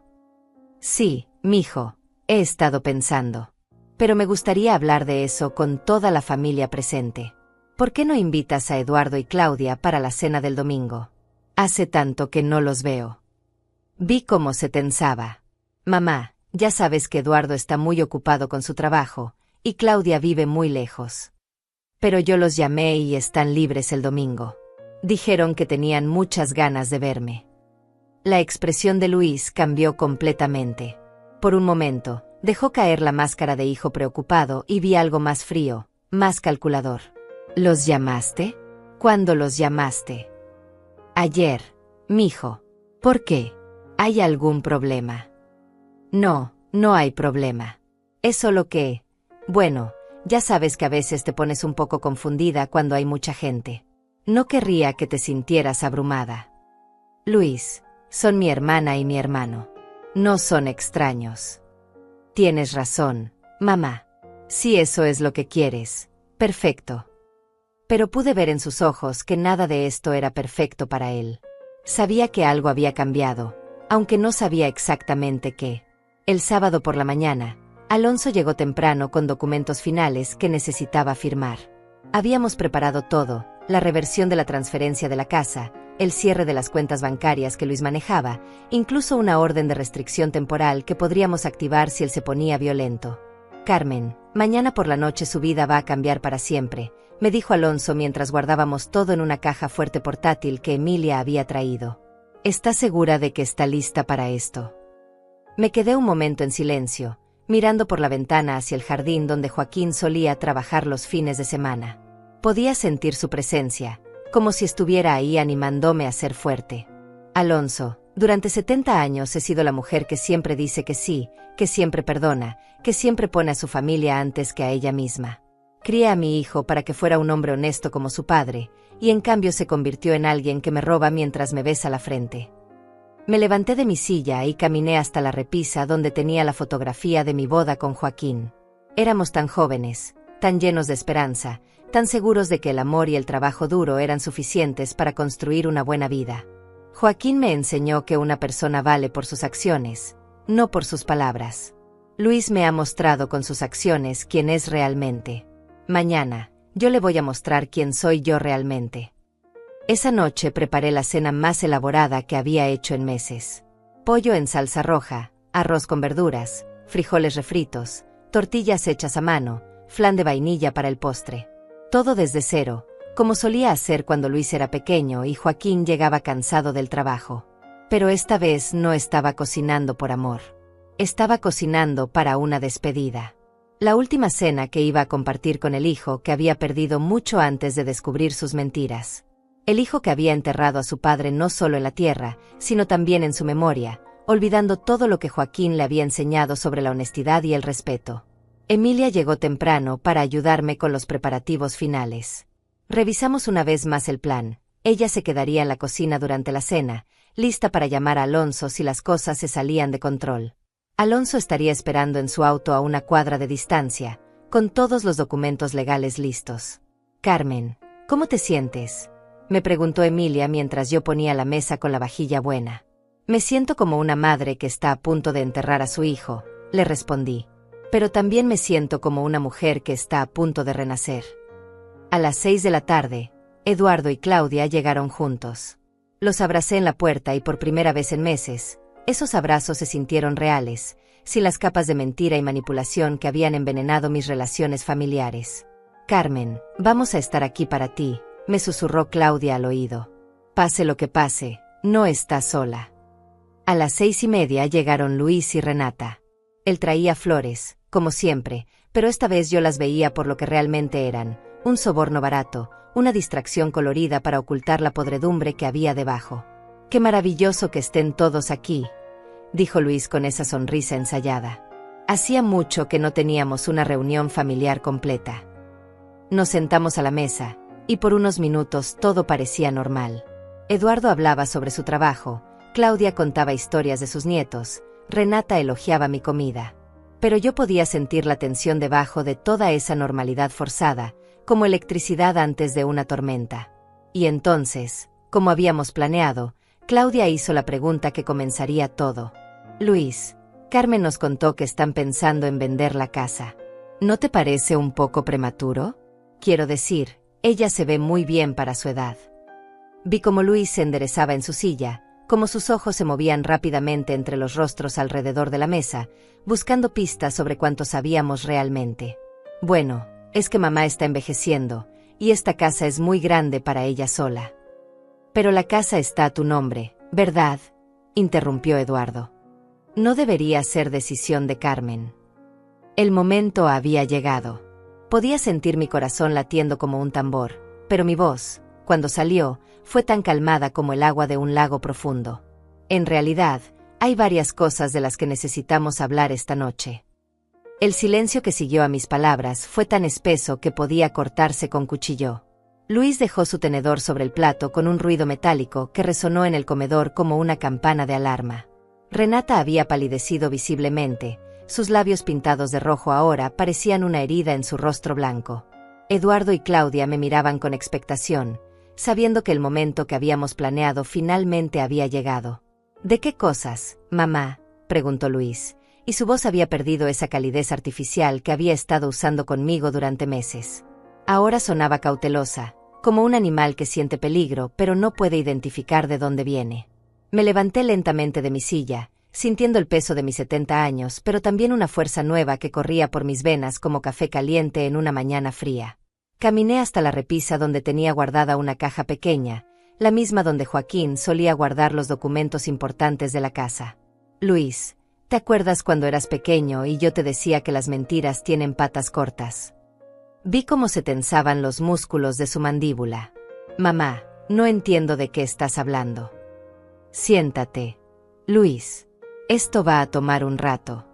Speaker 1: Sí, mijo, he estado pensando. Pero me gustaría hablar de eso con toda la familia presente. ¿Por qué no invitas a Eduardo y Claudia para la cena del domingo? Hace tanto que no los veo. Vi cómo se tensaba. Mamá, ya sabes que Eduardo está muy ocupado con su trabajo, y Claudia vive muy lejos. Pero yo los llamé y están libres el domingo. Dijeron que tenían muchas ganas de verme. La expresión de Luis cambió completamente. Por un momento, dejó caer la máscara de hijo preocupado y vi algo más frío, más calculador. ¿Los llamaste? ¿Cuándo los llamaste? Ayer, mijo. ¿Por qué? ¿Hay algún problema? No, no hay problema. Es solo que, bueno, ya sabes que a veces te pones un poco confundida cuando hay mucha gente. No querría que te sintieras abrumada. Luis, son mi hermana y mi hermano. No son extraños. Tienes razón, mamá. Si eso es lo que quieres, perfecto. Pero pude ver en sus ojos que nada de esto era perfecto para él. Sabía que algo había cambiado, aunque no sabía exactamente qué. El sábado por la mañana, Alonso llegó temprano con documentos finales que necesitaba firmar. Habíamos preparado todo, la reversión de la transferencia de la casa, el cierre de las cuentas bancarias que Luis manejaba, incluso una orden de restricción temporal que podríamos activar si él se ponía violento. Carmen, mañana por la noche su vida va a cambiar para siempre, me dijo Alonso mientras guardábamos todo en una caja fuerte portátil que Emilia había traído. ¿Estás segura de que está lista para esto? Me quedé un momento en silencio, mirando por la ventana hacia el jardín donde Joaquín solía trabajar los fines de semana. Podía sentir su presencia, como si estuviera ahí animándome a ser fuerte. Alonso, durante 70 años he sido la mujer que siempre dice que sí, que siempre perdona, que siempre pone a su familia antes que a ella misma. Crié a mi hijo para que fuera un hombre honesto como su padre, y en cambio se convirtió en alguien que me roba mientras me besa la frente. Me levanté de mi silla y caminé hasta la repisa donde tenía la fotografía de mi boda con Joaquín. Éramos tan jóvenes, tan llenos de esperanza, tan seguros de que el amor y el trabajo duro eran suficientes para construir una buena vida. Joaquín me enseñó que una persona vale por sus acciones, no por sus palabras. Luis me ha mostrado con sus acciones quién es realmente. Mañana, yo le voy a mostrar quién soy yo realmente. Esa noche preparé la cena más elaborada que había hecho en meses. Pollo en salsa roja, arroz con verduras, frijoles refritos, tortillas hechas a mano, flan de vainilla para el postre. Todo desde cero, como solía hacer cuando Luis era pequeño y Joaquín llegaba cansado del trabajo. Pero esta vez no estaba cocinando por amor. Estaba cocinando para una despedida. La última cena que iba a compartir con el hijo que había perdido mucho antes de descubrir sus mentiras. El hijo que había enterrado a su padre no solo en la tierra, sino también en su memoria, olvidando todo lo que Joaquín le había enseñado sobre la honestidad y el respeto. Emilia llegó temprano para ayudarme con los preparativos finales. Revisamos una vez más el plan. Ella se quedaría en la cocina durante la cena, lista para llamar a Alonso si las cosas se salían de control. Alonso estaría esperando en su auto a una cuadra de distancia, con todos los documentos legales listos. Carmen, ¿cómo te sientes?, me preguntó Emilia mientras yo ponía la mesa con la vajilla buena. Me siento como una madre que está a punto de enterrar a su hijo, le respondí. Pero también me siento como una mujer que está a punto de renacer. A las 6 de la tarde, Eduardo y Claudia llegaron juntos. Los abracé en la puerta y por primera vez en meses, esos abrazos se sintieron reales, sin las capas de mentira y manipulación que habían envenenado mis relaciones familiares. Carmen, vamos a estar aquí para ti, me susurró Claudia al oído. Pase lo que pase, no estás sola. A las 6:30 llegaron Luis y Renata. Él traía flores, como siempre, pero esta vez yo las veía por lo que realmente eran, un soborno barato, una distracción colorida para ocultar la podredumbre que había debajo. «Qué maravilloso que estén todos aquí», dijo Luis con esa sonrisa ensayada. Hacía mucho que no teníamos una reunión familiar completa. Nos sentamos a la mesa, y por unos minutos todo parecía normal. Eduardo hablaba sobre su trabajo, Claudia contaba historias de sus nietos, Renata elogiaba mi comida. Pero yo podía sentir la tensión debajo de toda esa normalidad forzada, como electricidad antes de una tormenta. Y entonces, como habíamos planeado, Claudia hizo la pregunta que comenzaría todo. Luis, Carmen nos contó que están pensando en vender la casa. ¿No te parece un poco prematuro? Quiero decir, ella se ve muy bien para su edad. Vi cómo Luis se enderezaba en su silla, cómo sus ojos se movían rápidamente entre los rostros alrededor de la mesa, buscando pistas sobre cuánto sabíamos realmente. Bueno, es que mamá está envejeciendo, y esta casa es muy grande para ella sola. Pero la casa está a tu nombre, ¿verdad?, interrumpió Eduardo. No debería ser decisión de Carmen. El momento había llegado. Podía sentir mi corazón latiendo como un tambor, pero mi voz, cuando salió, fue tan calmada como el agua de un lago profundo. En realidad, Hay varias cosas de las que necesitamos hablar esta noche. El silencio que siguió a mis palabras fue tan espeso que podía cortarse con cuchillo. Luis dejó su tenedor sobre el plato con un ruido metálico que resonó en el comedor como una campana de alarma. Renata había palidecido visiblemente, sus labios pintados de rojo ahora parecían una herida en su rostro blanco. Eduardo y Claudia me miraban con expectación, sabiendo que el momento que habíamos planeado finalmente había llegado. ¿De qué cosas, mamá?, preguntó Luis, y su voz había perdido esa calidez artificial que había estado usando conmigo durante meses. Ahora sonaba cautelosa, como un animal que siente peligro pero no puede identificar de dónde viene. Me levanté lentamente de mi silla, sintiendo el peso de mis 70 años, pero también una fuerza nueva que corría por mis venas como café caliente en una mañana fría. Caminé hasta la repisa donde tenía guardada una caja pequeña, la misma donde Joaquín solía guardar los documentos importantes de la casa. Luis, ¿te acuerdas cuando eras pequeño y yo te decía que las mentiras tienen patas cortas? Vi cómo se tensaban los músculos de su mandíbula. Mamá, no entiendo de qué estás hablando. Siéntate. Luis, esto va a tomar un rato.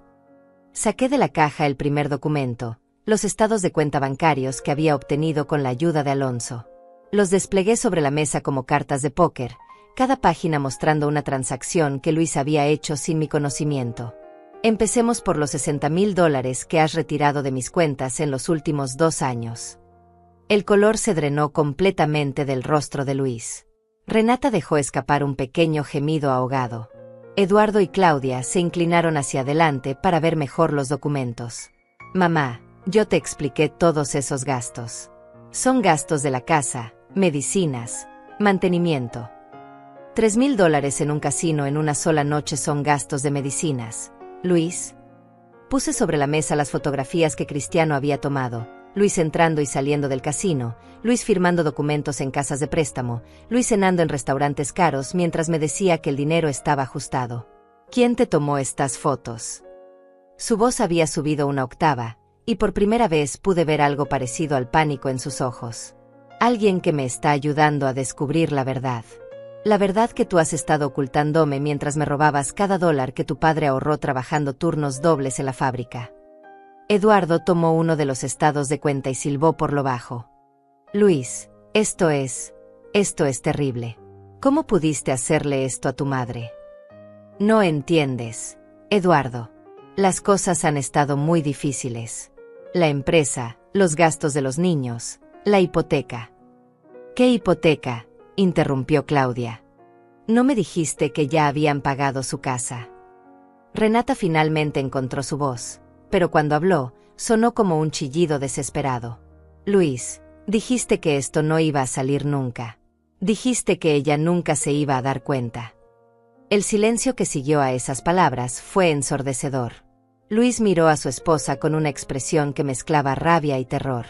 Speaker 1: Saqué de la caja el primer documento, los estados de cuenta bancarios que había obtenido con la ayuda de Alonso. Los desplegué sobre la mesa como cartas de póker, cada página mostrando una transacción que Luis había hecho sin mi conocimiento. Empecemos por los $60,000 que has retirado de mis cuentas en los últimos 2 años. El color se drenó completamente del rostro de Luis. Renata dejó escapar un pequeño gemido ahogado. Eduardo y Claudia se inclinaron hacia adelante para ver mejor los documentos. Mamá, yo te expliqué todos esos gastos. Son gastos de la casa, medicinas, mantenimiento. $3,000 en un casino en una sola noche son gastos de medicinas. Luis. Puse sobre la mesa las fotografías que Cristiano había tomado. Luis entrando y saliendo del casino, Luis firmando documentos en casas de préstamo, Luis cenando en restaurantes caros mientras me decía que el dinero estaba ajustado. ¿Quién te tomó estas fotos? Su voz había subido una octava, y por primera vez pude ver algo parecido al pánico en sus ojos. Alguien que me está ayudando a descubrir la verdad. La verdad que tú has estado ocultándome mientras me robabas cada $1 que tu padre ahorró trabajando turnos dobles en la fábrica. Eduardo tomó uno de los estados de cuenta y silbó por lo bajo. Luis, esto es terrible. ¿Cómo pudiste hacerle esto a tu madre? No entiendes, Eduardo. Las cosas han estado muy difíciles. La empresa, los gastos de los niños, la hipoteca. ¿Qué hipoteca?, interrumpió Claudia. ¿No me dijiste que ya habían pagado su casa? Renata finalmente encontró su voz, pero cuando habló, sonó como un chillido desesperado. Luis, dijiste que esto no iba a salir nunca. Dijiste que ella nunca se iba a dar cuenta. El silencio que siguió a esas palabras fue ensordecedor. Luis miró a su esposa con una expresión que mezclaba rabia y terror.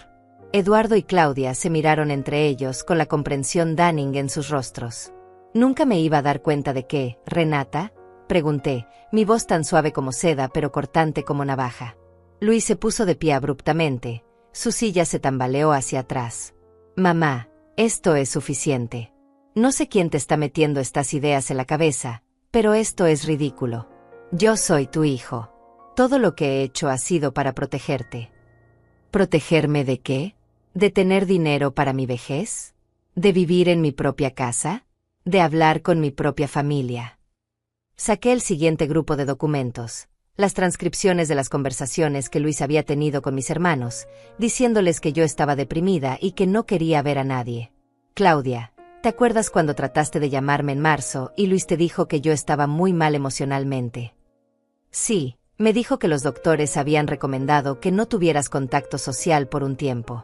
Speaker 1: Eduardo y Claudia se miraron entre ellos con la comprensión Dunning en sus rostros. ¿Nunca me iba a dar cuenta de qué, Renata?, pregunté, mi voz tan suave como seda pero cortante como navaja. Luis se puso de pie abruptamente, su silla se tambaleó hacia atrás. Mamá, esto es suficiente. No sé quién te está metiendo estas ideas en la cabeza, pero esto es ridículo. Yo soy tu hijo. Todo lo que he hecho ha sido para protegerte. ¿Protegerme de qué? ¿De tener dinero para mi vejez? ¿De vivir en mi propia casa? ¿De hablar con mi propia familia? Saqué el siguiente grupo de documentos, las transcripciones de las conversaciones que Luis había tenido con mis hermanos, diciéndoles que yo estaba deprimida y que no quería ver a nadie. Claudia, ¿te acuerdas cuando trataste de llamarme en marzo y Luis te dijo que yo estaba muy mal emocionalmente? Sí, me dijo que los doctores habían recomendado que no tuvieras contacto social por un tiempo.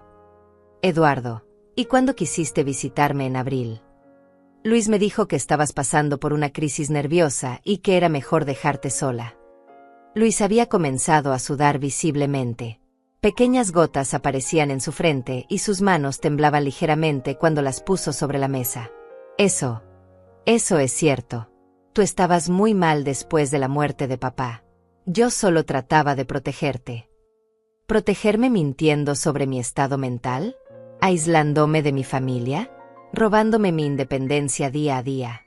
Speaker 1: Eduardo, ¿y cuándo quisiste visitarme en abril? Luis me dijo que estabas pasando por una crisis nerviosa y que era mejor dejarte sola. Luis había comenzado a sudar visiblemente. Pequeñas gotas aparecían en su frente y sus manos temblaban ligeramente cuando las puso sobre la mesa. Eso es cierto. Tú estabas muy mal después de la muerte de papá. Yo solo trataba de protegerte. ¿Protegerme mintiendo sobre mi estado mental? ¿Aislándome de mi familia? ¿Robándome mi independencia día a día?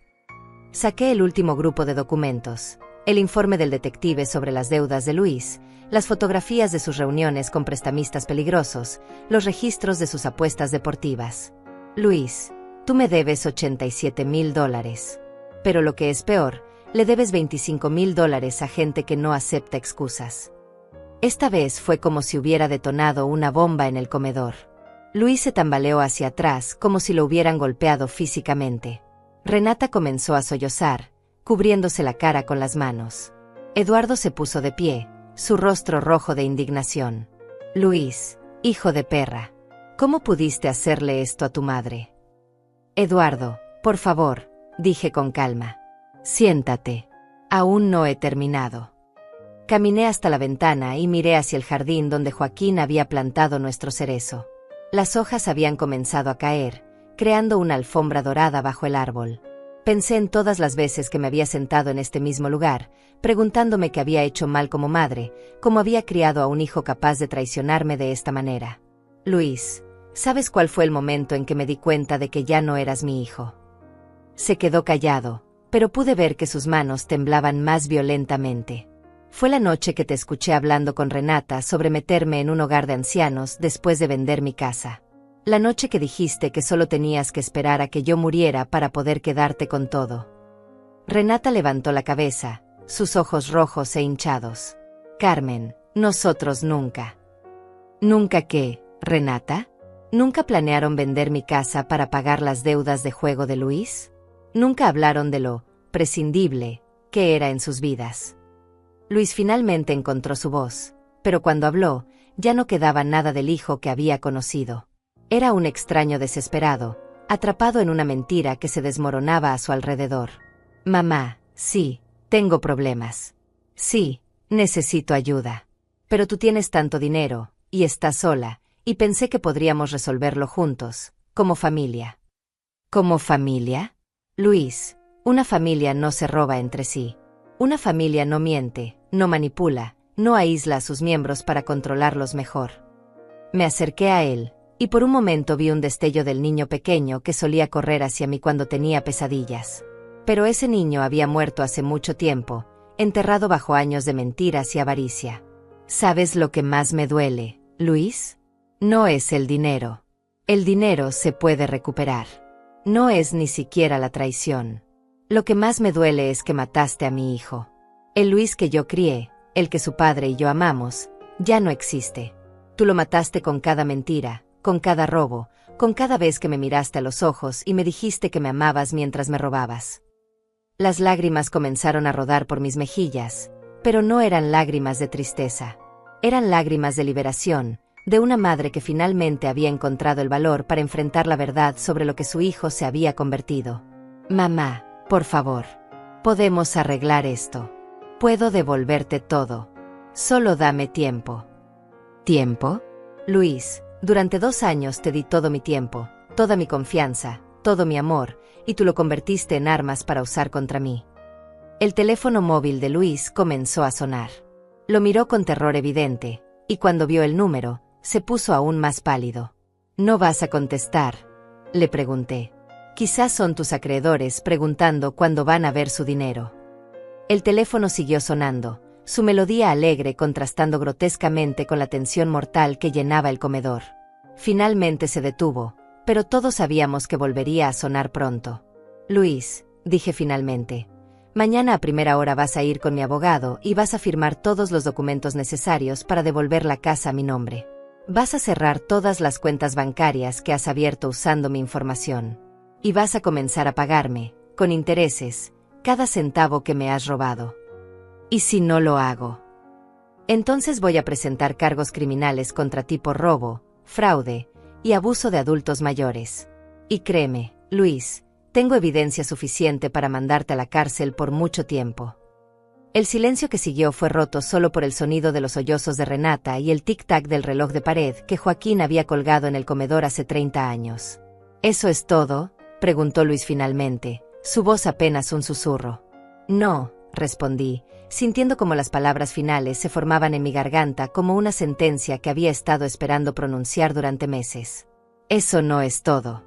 Speaker 1: Saqué el último grupo de documentos. El informe del detective sobre las deudas de Luis, las fotografías de sus reuniones con prestamistas peligrosos, los registros de sus apuestas deportivas. Luis, tú me debes $87,000. Pero lo que es peor, le debes $25,000 a gente que no acepta excusas. Esta vez fue como si hubiera detonado una bomba en el comedor. Luis se tambaleó hacia atrás como si lo hubieran golpeado físicamente. Renata comenzó a sollozar, cubriéndose la cara con las manos. Eduardo se puso de pie, su rostro rojo de indignación. Luis, hijo de perra, ¿cómo pudiste hacerle esto a tu madre? Eduardo, por favor, dije con calma. Siéntate. Aún no he terminado. Caminé hasta la ventana y miré hacia el jardín donde Joaquín había plantado nuestro cerezo. Las hojas habían comenzado a caer, creando una alfombra dorada bajo el árbol. Pensé en todas las veces que me había sentado en este mismo lugar, preguntándome qué había hecho mal como madre, cómo había criado a un hijo capaz de traicionarme de esta manera. Luis, ¿sabes cuál fue el momento en que me di cuenta de que ya no eras mi hijo? Se quedó callado, pero pude ver que sus manos temblaban más violentamente. Fue la noche que te escuché hablando con Renata sobre meterme en un hogar de ancianos después de vender mi casa. La noche que dijiste que solo tenías que esperar a que yo muriera para poder quedarte con todo. Renata levantó la cabeza, sus ojos rojos e hinchados. Carmen, nosotros nunca. ¿Nunca qué, Renata? ¿Nunca planearon vender mi casa para pagar las deudas de juego de Luis? ¿Nunca hablaron de lo prescindible que era en sus vidas? Luis finalmente encontró su voz, pero cuando habló, ya no quedaba nada del hijo que había conocido. Era un extraño desesperado, atrapado en una mentira que se desmoronaba a su alrededor. Mamá, sí, tengo problemas. Sí, necesito ayuda. Pero tú tienes tanto dinero, y estás sola, y pensé que podríamos resolverlo juntos, como familia. ¿Como familia? Luis, una familia no se roba entre sí. Una familia no miente, no manipula, no aísla a sus miembros para controlarlos mejor. Me acerqué a él, y por un momento vi un destello del niño pequeño que solía correr hacia mí cuando tenía pesadillas. Pero ese niño había muerto hace mucho tiempo, enterrado bajo años de mentiras y avaricia. ¿Sabes lo que más me duele, Luis? No es el dinero. El dinero se puede recuperar. No es ni siquiera la traición. Lo que más me duele es que mataste a mi hijo. El Luis que yo crié, el que su padre y yo amamos, ya no existe. Tú lo mataste con cada mentira, con cada robo, con cada vez que me miraste a los ojos y me dijiste que me amabas mientras me robabas. Las lágrimas comenzaron a rodar por mis mejillas, pero no eran lágrimas de tristeza. Eran lágrimas de liberación, de una madre que finalmente había encontrado el valor para enfrentar la verdad sobre lo que su hijo se había convertido. Mamá, por favor, podemos arreglar esto. Puedo devolverte todo. Solo dame tiempo. ¿Tiempo? Luis, durante 2 años te di todo mi tiempo, toda mi confianza, todo mi amor, y tú lo convertiste en armas para usar contra mí. El teléfono móvil de Luis comenzó a sonar. Lo miró con terror evidente, y cuando vio el número, se puso aún más pálido. ¿No vas a contestar?, le pregunté. Quizás son tus acreedores preguntando cuándo van a ver su dinero. El teléfono siguió sonando, su melodía alegre contrastando grotescamente con la tensión mortal que llenaba el comedor. Finalmente se detuvo, pero todos sabíamos que volvería a sonar pronto. Luis, dije finalmente, mañana a primera hora vas a ir con mi abogado y vas a firmar todos los documentos necesarios para devolver la casa a mi nombre. Vas a cerrar todas las cuentas bancarias que has abierto usando mi información. Y vas a comenzar a pagarme, con intereses, cada centavo que me has robado. ¿Y si no lo hago? Entonces voy a presentar cargos criminales contra ti por robo, fraude y abuso de adultos mayores. Y créeme, Luis, tengo evidencia suficiente para mandarte a la cárcel por mucho tiempo. El silencio que siguió fue roto solo por el sonido de los sollozos de Renata y el tic-tac del reloj de pared que Joaquín había colgado en el comedor hace 30 años. ¿Eso es todo?, preguntó Luis finalmente, su voz apenas un susurro. No, respondí, sintiendo como las palabras finales se formaban en mi garganta como una sentencia que había estado esperando pronunciar durante meses. Eso no es todo.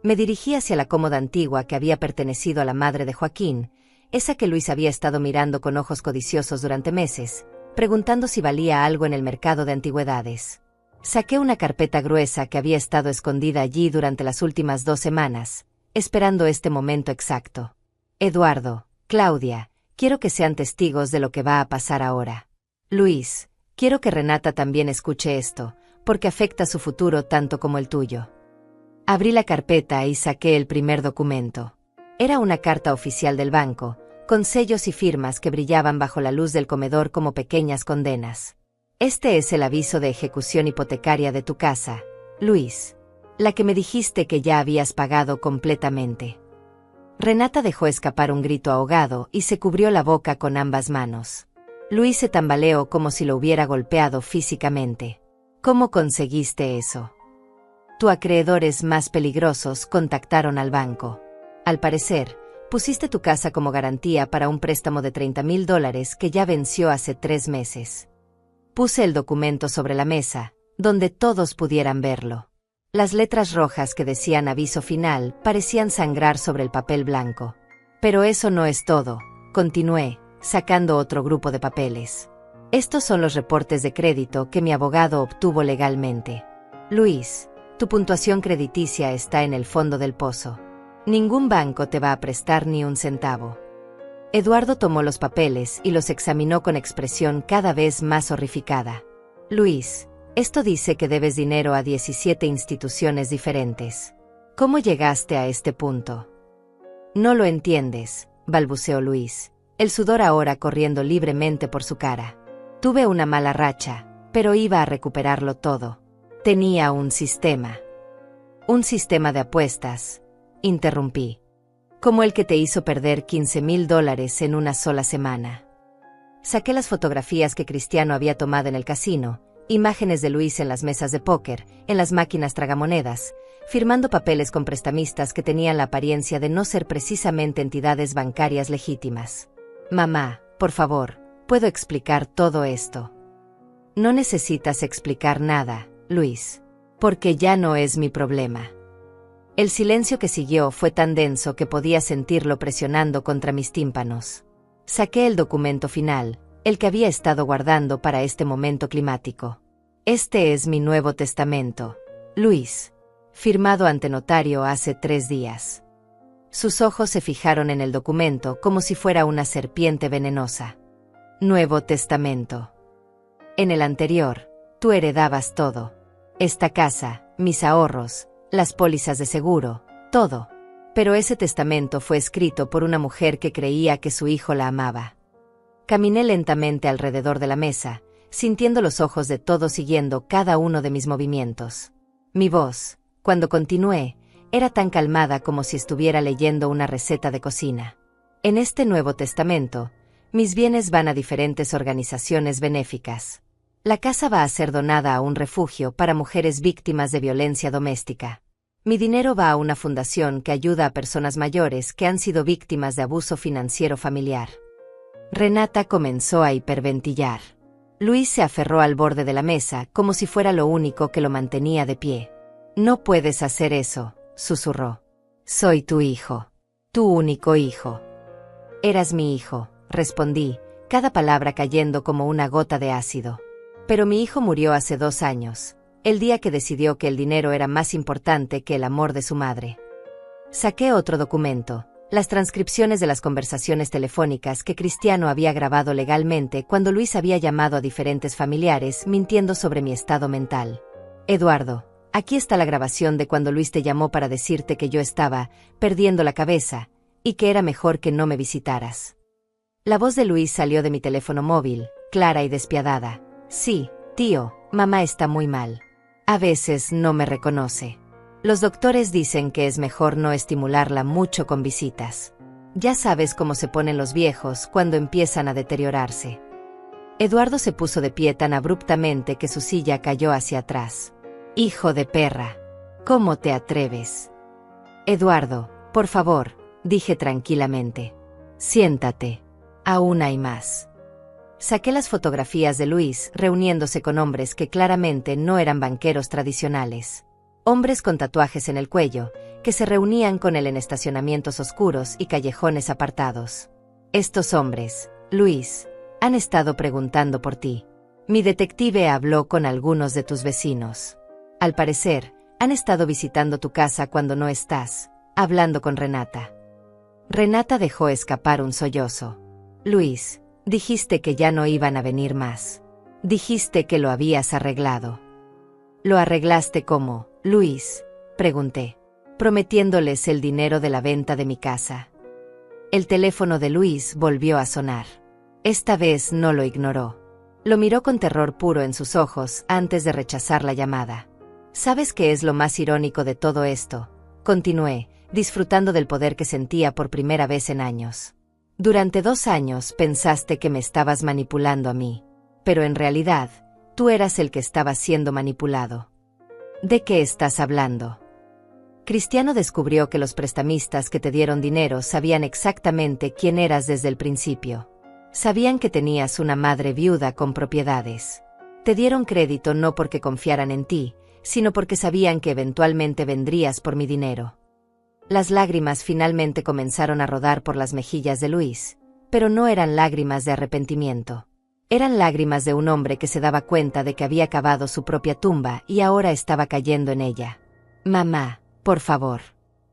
Speaker 1: Me dirigí hacia la cómoda antigua que había pertenecido a la madre de Joaquín, esa que Luis había estado mirando con ojos codiciosos durante meses, preguntando si valía algo en el mercado de antigüedades. Saqué una carpeta gruesa que había estado escondida allí durante las últimas 2 semanas, esperando este momento exacto. Eduardo, Claudia, quiero que sean testigos de lo que va a pasar ahora. Luis, quiero que Renata también escuche esto, porque afecta su futuro tanto como el tuyo. Abrí la carpeta y saqué el primer documento. Era una carta oficial del banco, con sellos y firmas que brillaban bajo la luz del comedor como pequeñas condenas. Este es el aviso de ejecución hipotecaria de tu casa, Luis. La que me dijiste que ya habías pagado completamente. Renata dejó escapar un grito ahogado y se cubrió la boca con ambas manos. Luis se tambaleó como si lo hubiera golpeado físicamente. ¿Cómo conseguiste eso? Tus acreedores más peligrosos contactaron al banco. Al parecer, pusiste tu casa como garantía para un préstamo de $30,000 que ya venció hace 3 meses. Puse el documento sobre la mesa, donde todos pudieran verlo. Las letras rojas que decían aviso final parecían sangrar sobre el papel blanco. Pero eso no es todo, continué, sacando otro grupo de papeles. Estos son los reportes de crédito que mi abogado obtuvo legalmente. Luis, tu puntuación crediticia está en el fondo del pozo. Ningún banco te va a prestar ni un centavo. Eduardo tomó los papeles y los examinó con expresión cada vez más horrificada. Luis, esto dice que debes dinero a 17 instituciones diferentes. ¿Cómo llegaste a este punto? No lo entiendes, balbuceó Luis, el sudor ahora corriendo libremente por su cara. Tuve una mala racha, pero iba a recuperarlo todo. Tenía un sistema. Un sistema de apuestas, interrumpí. Como el que te hizo perder $15,000 en una sola semana. Saqué las fotografías que Cristiano había tomado en el casino, imágenes de Luis en las mesas de póker, en las máquinas tragamonedas, firmando papeles con prestamistas que tenían la apariencia de no ser precisamente entidades bancarias legítimas. Mamá, por favor, ¿puedo explicar todo esto? No necesitas explicar nada, Luis, porque ya no es mi problema. El silencio que siguió fue tan denso que podía sentirlo presionando contra mis tímpanos. Saqué el documento final, el que había estado guardando para este momento climático. Este es mi nuevo testamento, Luis, firmado ante notario hace 3 días. Sus ojos se fijaron en el documento como si fuera una serpiente venenosa. Nuevo testamento. En el anterior, tú heredabas todo. Esta casa, mis ahorros, las pólizas de seguro, todo. Pero ese testamento fue escrito por una mujer que creía que su hijo la amaba. Caminé lentamente alrededor de la mesa, sintiendo los ojos de todos siguiendo cada uno de mis movimientos. Mi voz, cuando continué, era tan calmada como si estuviera leyendo una receta de cocina. En este Nuevo Testamento, mis bienes van a diferentes organizaciones benéficas. La casa va a ser donada a un refugio para mujeres víctimas de violencia doméstica. Mi dinero va a una fundación que ayuda a personas mayores que han sido víctimas de abuso financiero familiar. Renata comenzó a hiperventilar. Luis se aferró al borde de la mesa como si fuera lo único que lo mantenía de pie. No puedes hacer eso, susurró. Soy tu hijo. Tu único hijo. Eras mi hijo, respondí, cada palabra cayendo como una gota de ácido. Pero mi hijo murió hace 2 años, el día que decidió que el dinero era más importante que el amor de su madre. Saqué otro documento, las transcripciones de las conversaciones telefónicas que Cristiano había grabado legalmente cuando Luis había llamado a diferentes familiares mintiendo sobre mi estado mental. Eduardo, aquí está la grabación de cuando Luis te llamó para decirte que yo estaba perdiendo la cabeza y que era mejor que no me visitaras. La voz de Luis salió de mi teléfono móvil, clara y despiadada. Sí, tío, mamá está muy mal. A veces no me reconoce. Los doctores dicen que es mejor no estimularla mucho con visitas. Ya sabes cómo se ponen los viejos cuando empiezan a deteriorarse. Eduardo se puso de pie tan abruptamente que su silla cayó hacia atrás. Hijo de perra. ¿Cómo te atreves? Eduardo, por favor, dije tranquilamente. Siéntate. Aún hay más. Saqué las fotografías de Luis reuniéndose con hombres que claramente no eran banqueros tradicionales. Hombres con tatuajes en el cuello, que se reunían con él en estacionamientos oscuros y callejones apartados. Estos hombres, Luis, han estado preguntando por ti. Mi detective habló con algunos de tus vecinos. Al parecer, han estado visitando tu casa cuando no estás, hablando con Renata. Renata dejó escapar un sollozo. Luis, dijiste que ya no iban a venir más. Dijiste que lo habías arreglado. ¿Lo arreglaste cómo, Luis?, pregunté, prometiéndoles el dinero de la venta de mi casa. El teléfono de Luis volvió a sonar. Esta vez no lo ignoró. Lo miró con terror puro en sus ojos antes de rechazar la llamada. ¿Sabes qué es lo más irónico de todo esto?, continué, disfrutando del poder que sentía por primera vez en años. Durante 2 años pensaste que me estabas manipulando a mí, pero en realidad, tú eras el que estaba siendo manipulado. ¿De qué estás hablando? Cristiano descubrió que los prestamistas que te dieron dinero sabían exactamente quién eras desde el principio. Sabían que tenías una madre viuda con propiedades. Te dieron crédito no porque confiaran en ti, sino porque sabían que eventualmente vendrías por mi dinero. Las lágrimas finalmente comenzaron a rodar por las mejillas de Luis, pero no eran lágrimas de arrepentimiento. Eran lágrimas de un hombre que se daba cuenta de que había cavado su propia tumba y ahora estaba cayendo en ella. Mamá, por favor.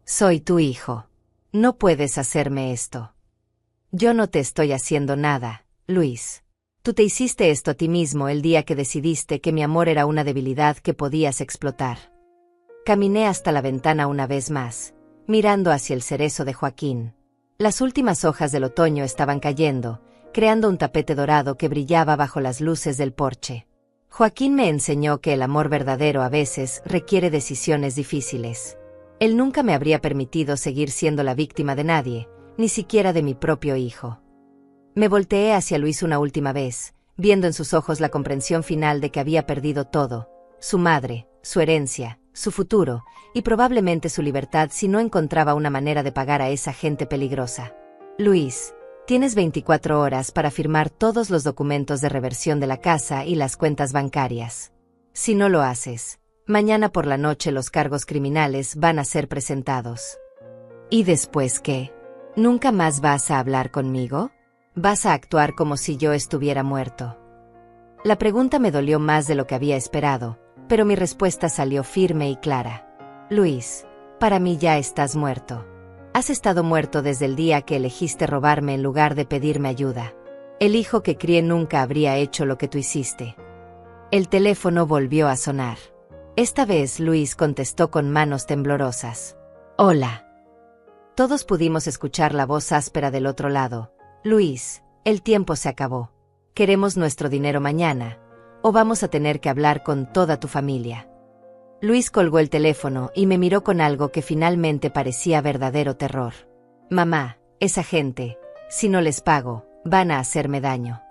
Speaker 1: Soy tu hijo. No puedes hacerme esto. Yo no te estoy haciendo nada, Luis. Tú te hiciste esto a ti mismo el día que decidiste que mi amor era una debilidad que podías explotar. Caminé hasta la ventana una vez más, mirando hacia el cerezo de Joaquín. Las últimas hojas del otoño estaban cayendo, creando un tapete dorado que brillaba bajo las luces del porche. Joaquín me enseñó que el amor verdadero a veces requiere decisiones difíciles. Él nunca me habría permitido seguir siendo la víctima de nadie, ni siquiera de mi propio hijo. Me volteé hacia Luis una última vez, viendo en sus ojos la comprensión final de que había perdido todo: su madre, su herencia, su futuro, y probablemente su libertad si no encontraba una manera de pagar a esa gente peligrosa. Luis, tienes 24 horas para firmar todos los documentos de reversión de la casa y las cuentas bancarias. Si no lo haces, mañana por la noche los cargos criminales van a ser presentados. ¿Y después qué? ¿Nunca más vas a hablar conmigo? ¿Vas a actuar como si yo estuviera muerto? La pregunta me dolió más de lo que había esperado, pero mi respuesta salió firme y clara. Luis, para mí ya estás muerto. Has estado muerto desde el día que elegiste robarme en lugar de pedirme ayuda. El hijo que crié nunca habría hecho lo que tú hiciste. El teléfono volvió a sonar. Esta vez Luis contestó con manos temblorosas. Hola. Todos pudimos escuchar la voz áspera del otro lado. Luis, el tiempo se acabó. Queremos nuestro dinero mañana, o vamos a tener que hablar con toda tu familia. Luis colgó el teléfono y me miró con algo que finalmente parecía verdadero terror. Mamá, esa gente, si no les pago, van a hacerme daño.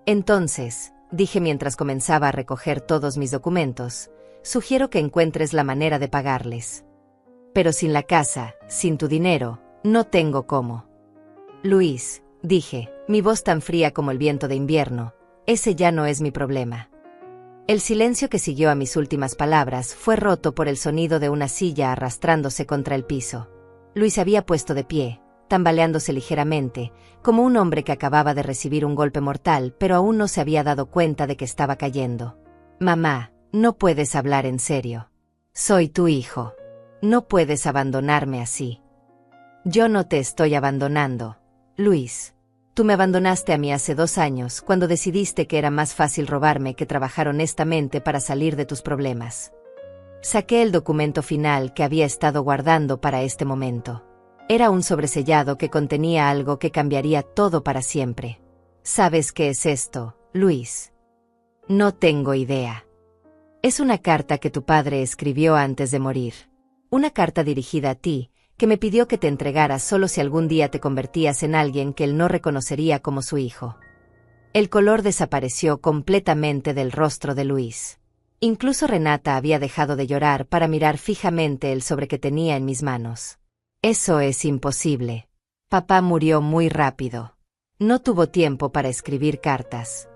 Speaker 1: Entonces, dije mientras comenzaba a recoger todos mis documentos, sugiero que encuentres la manera de pagarles. Pero sin la casa, sin tu dinero, no tengo cómo. Luis, dije, mi voz tan fría como el viento de invierno, ese ya no es mi problema. El silencio que siguió a mis últimas palabras fue roto por el sonido de una silla arrastrándose contra el piso. Luis se había puesto de pie, tambaleándose ligeramente, como un hombre que acababa de recibir un golpe mortal pero aún no se había dado cuenta de que estaba cayendo. Mamá, no puedes hablar en serio. Soy tu hijo. No puedes abandonarme así. Yo no te estoy abandonando, Luis. Tú me abandonaste a mí hace 2 años cuando decidiste que era más fácil robarme que trabajar honestamente para salir de tus problemas. Saqué el documento final que había estado guardando para este momento. Era un sobresellado que contenía algo que cambiaría todo para siempre. ¿Sabes qué es esto, Luis? No tengo idea. Es una carta que tu padre escribió antes de morir. Una carta dirigida a ti, que me pidió que te entregara solo si algún día te convertías en alguien que él no reconocería como su hijo. El color desapareció completamente del rostro de Luis. Incluso Renata había dejado de llorar para mirar fijamente el sobre que tenía en mis manos. Eso es imposible. Papá murió muy rápido. No tuvo tiempo para escribir cartas.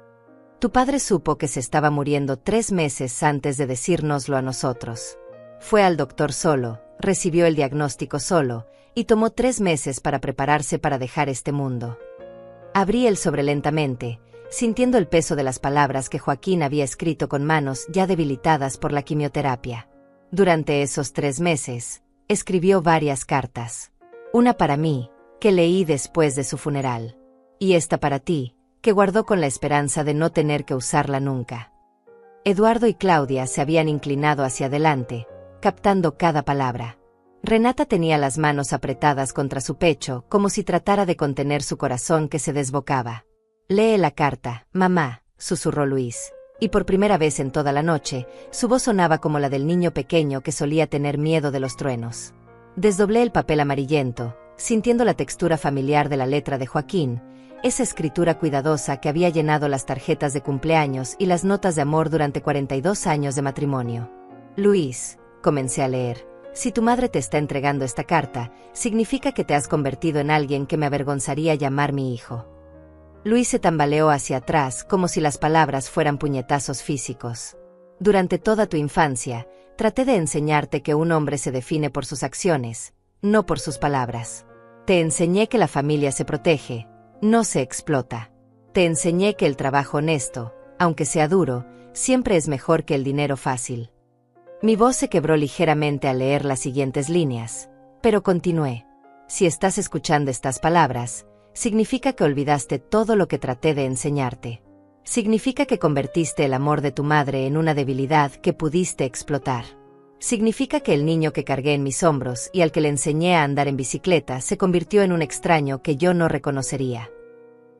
Speaker 1: Tu padre supo que se estaba muriendo 3 meses antes de decírnoslo a nosotros. Fue al doctor solo, recibió el diagnóstico solo, y tomó 3 meses para prepararse para dejar este mundo. Abrí el sobre lentamente, sintiendo el peso de las palabras que Joaquín había escrito con manos ya debilitadas por la quimioterapia. Durante esos 3 meses, escribió varias cartas. Una para mí, que leí después de su funeral. Y esta para ti, que guardó con la esperanza de no tener que usarla nunca. Eduardo y Claudia se habían inclinado hacia adelante, captando cada palabra. Renata tenía las manos apretadas contra su pecho, como si tratara de contener su corazón que se desbocaba. «Lee la carta, mamá», susurró Luis, y por primera vez en toda la noche, su voz sonaba como la del niño pequeño que solía tener miedo de los truenos. Desdoblé el papel amarillento, sintiendo la textura familiar de la letra de Joaquín, esa escritura cuidadosa que había llenado las tarjetas de cumpleaños y las notas de amor durante 42 años de matrimonio. «Luis», comencé a leer, «si tu madre te está entregando esta carta, significa que te has convertido en alguien que me avergonzaría llamar mi hijo». Luis se tambaleó hacia atrás como si las palabras fueran puñetazos físicos. «Durante toda tu infancia, traté de enseñarte que un hombre se define por sus acciones, no por sus palabras. Te enseñé que la familia se protege, no se explota. Te enseñé que el trabajo honesto, aunque sea duro, siempre es mejor que el dinero fácil». Mi voz se quebró ligeramente al leer las siguientes líneas, pero continué. «Si estás escuchando estas palabras, significa que olvidaste todo lo que traté de enseñarte. Significa que convertiste el amor de tu madre en una debilidad que pudiste explotar. Significa que el niño que cargué en mis hombros y al que le enseñé a andar en bicicleta se convirtió en un extraño que yo no reconocería».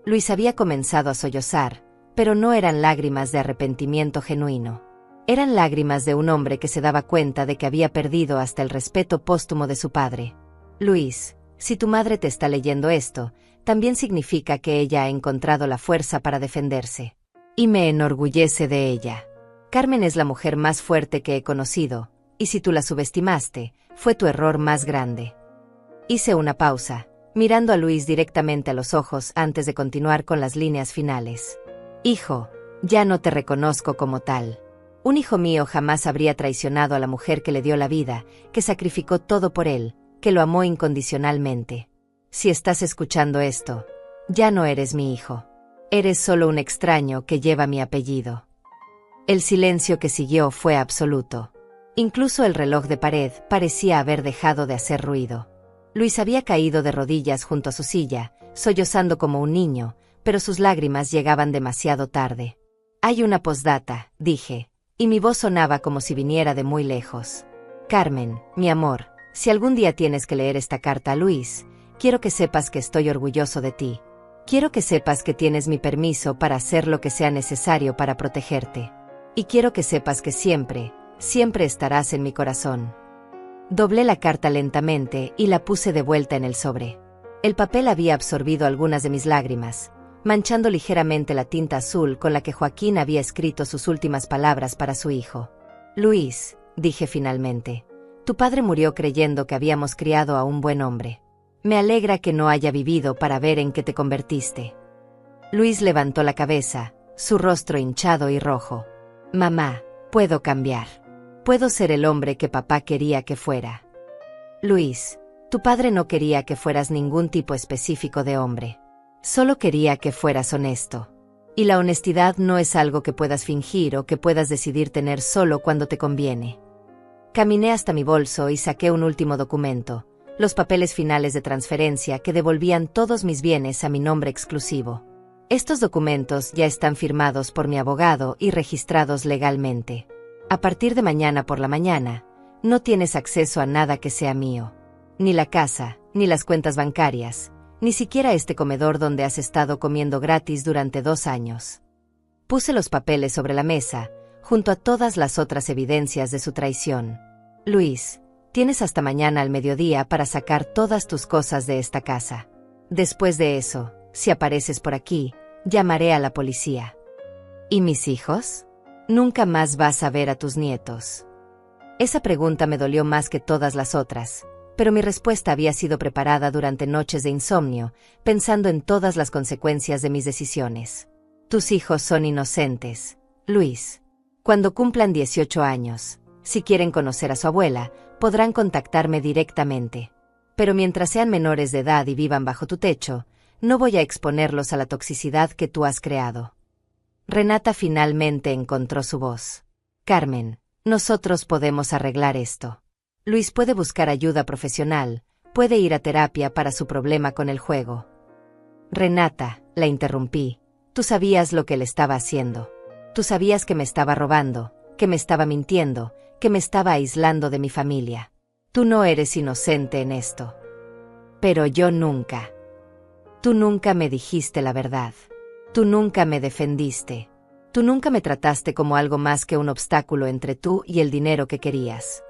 Speaker 1: Luis había comenzado a sollozar, pero no eran lágrimas de arrepentimiento genuino. Eran lágrimas de un hombre que se daba cuenta de que había perdido hasta el respeto póstumo de su padre. «Luis, si tu madre te está leyendo esto, también significa que ella ha encontrado la fuerza para defenderse. Y me enorgullece de ella. Carmen es la mujer más fuerte que he conocido, y si tú la subestimaste, fue tu error más grande». Hice una pausa, mirando a Luis directamente a los ojos antes de continuar con las líneas finales. «Hijo, ya no te reconozco como tal. Un hijo mío jamás habría traicionado a la mujer que le dio la vida, que sacrificó todo por él, que lo amó incondicionalmente. Si estás escuchando esto, ya no eres mi hijo. Eres solo un extraño que lleva mi apellido». El silencio que siguió fue absoluto. Incluso el reloj de pared parecía haber dejado de hacer ruido. Luis había caído de rodillas junto a su silla, sollozando como un niño, pero sus lágrimas llegaban demasiado tarde. «Hay una posdata», dije, y mi voz sonaba como si viniera de muy lejos. «Carmen, mi amor, si algún día tienes que leer esta carta a Luis, quiero que sepas que estoy orgulloso de ti. Quiero que sepas que tienes mi permiso para hacer lo que sea necesario para protegerte. Y quiero que sepas que siempre, siempre estarás en mi corazón». Doblé la carta lentamente y la puse de vuelta en el sobre. El papel había absorbido algunas de mis lágrimas, manchando ligeramente la tinta azul con la que Joaquín había escrito sus últimas palabras para su hijo. «Luis», dije finalmente, «tu padre murió creyendo que habíamos criado a un buen hombre. Me alegra que no haya vivido para ver en qué te convertiste». Luis levantó la cabeza, su rostro hinchado y rojo. «Mamá, puedo cambiar. Puedo ser el hombre que papá quería que fuera». «Luis, tu padre no quería que fueras ningún tipo específico de hombre. Solo quería que fueras honesto. Y la honestidad no es algo que puedas fingir o que puedas decidir tener solo cuando te conviene». Caminé hasta mi bolso y saqué un último documento, los papeles finales de transferencia que devolvían todos mis bienes a mi nombre exclusivo. Estos documentos ya están firmados por mi abogado y registrados legalmente. A partir de mañana por la mañana, no tienes acceso a nada que sea mío. Ni la casa, ni las cuentas bancarias, ni siquiera este comedor donde has estado comiendo gratis durante 2 años. Puse los papeles sobre la mesa, junto a todas las otras evidencias de su traición. «Luis, tienes hasta mañana al mediodía para sacar todas tus cosas de esta casa. Después de eso, si apareces por aquí, llamaré a la policía». «¿Y mis hijos? Nunca más vas a ver a tus nietos». Esa pregunta me dolió más que todas las otras, pero mi respuesta había sido preparada durante noches de insomnio, pensando en todas las consecuencias de mis decisiones. «Tus hijos son inocentes, Luis. Cuando cumplan 18 años, si quieren conocer a su abuela, podrán contactarme directamente. Pero mientras sean menores de edad y vivan bajo tu techo, No voy a exponerlos a la toxicidad que tú has creado. Renata finalmente encontró su voz. Carmen, nosotros podemos arreglar esto. Luis puede buscar ayuda profesional, puede ir a terapia para su problema con el juego. Renata, la interrumpí, tú sabías lo que él estaba haciendo. Tú sabías que me estaba robando, que me estaba mintiendo, que me estaba aislando de mi familia. Tú no eres inocente en esto. Pero yo nunca. Tú nunca me dijiste la verdad. Tú nunca me defendiste. Tú nunca me trataste como algo más que un obstáculo entre tú y el dinero que querías.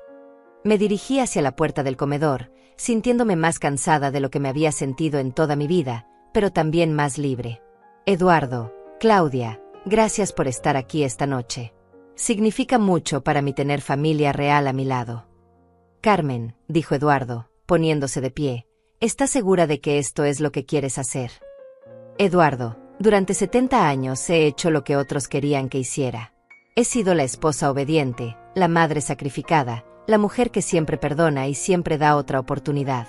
Speaker 1: Me dirigí hacia la puerta del comedor, sintiéndome más cansada de lo que me había sentido en toda mi vida, pero también más libre. Eduardo, Claudia, gracias por estar aquí esta noche. Significa mucho para mí tener familia real a mi lado. Carmen, dijo Eduardo, poniéndose de pie, ¿estás segura de que esto es lo que quieres hacer? Eduardo, durante 70 años he hecho lo que otros querían que hiciera. He sido la esposa obediente, la madre sacrificada, la mujer que siempre perdona y siempre da otra oportunidad.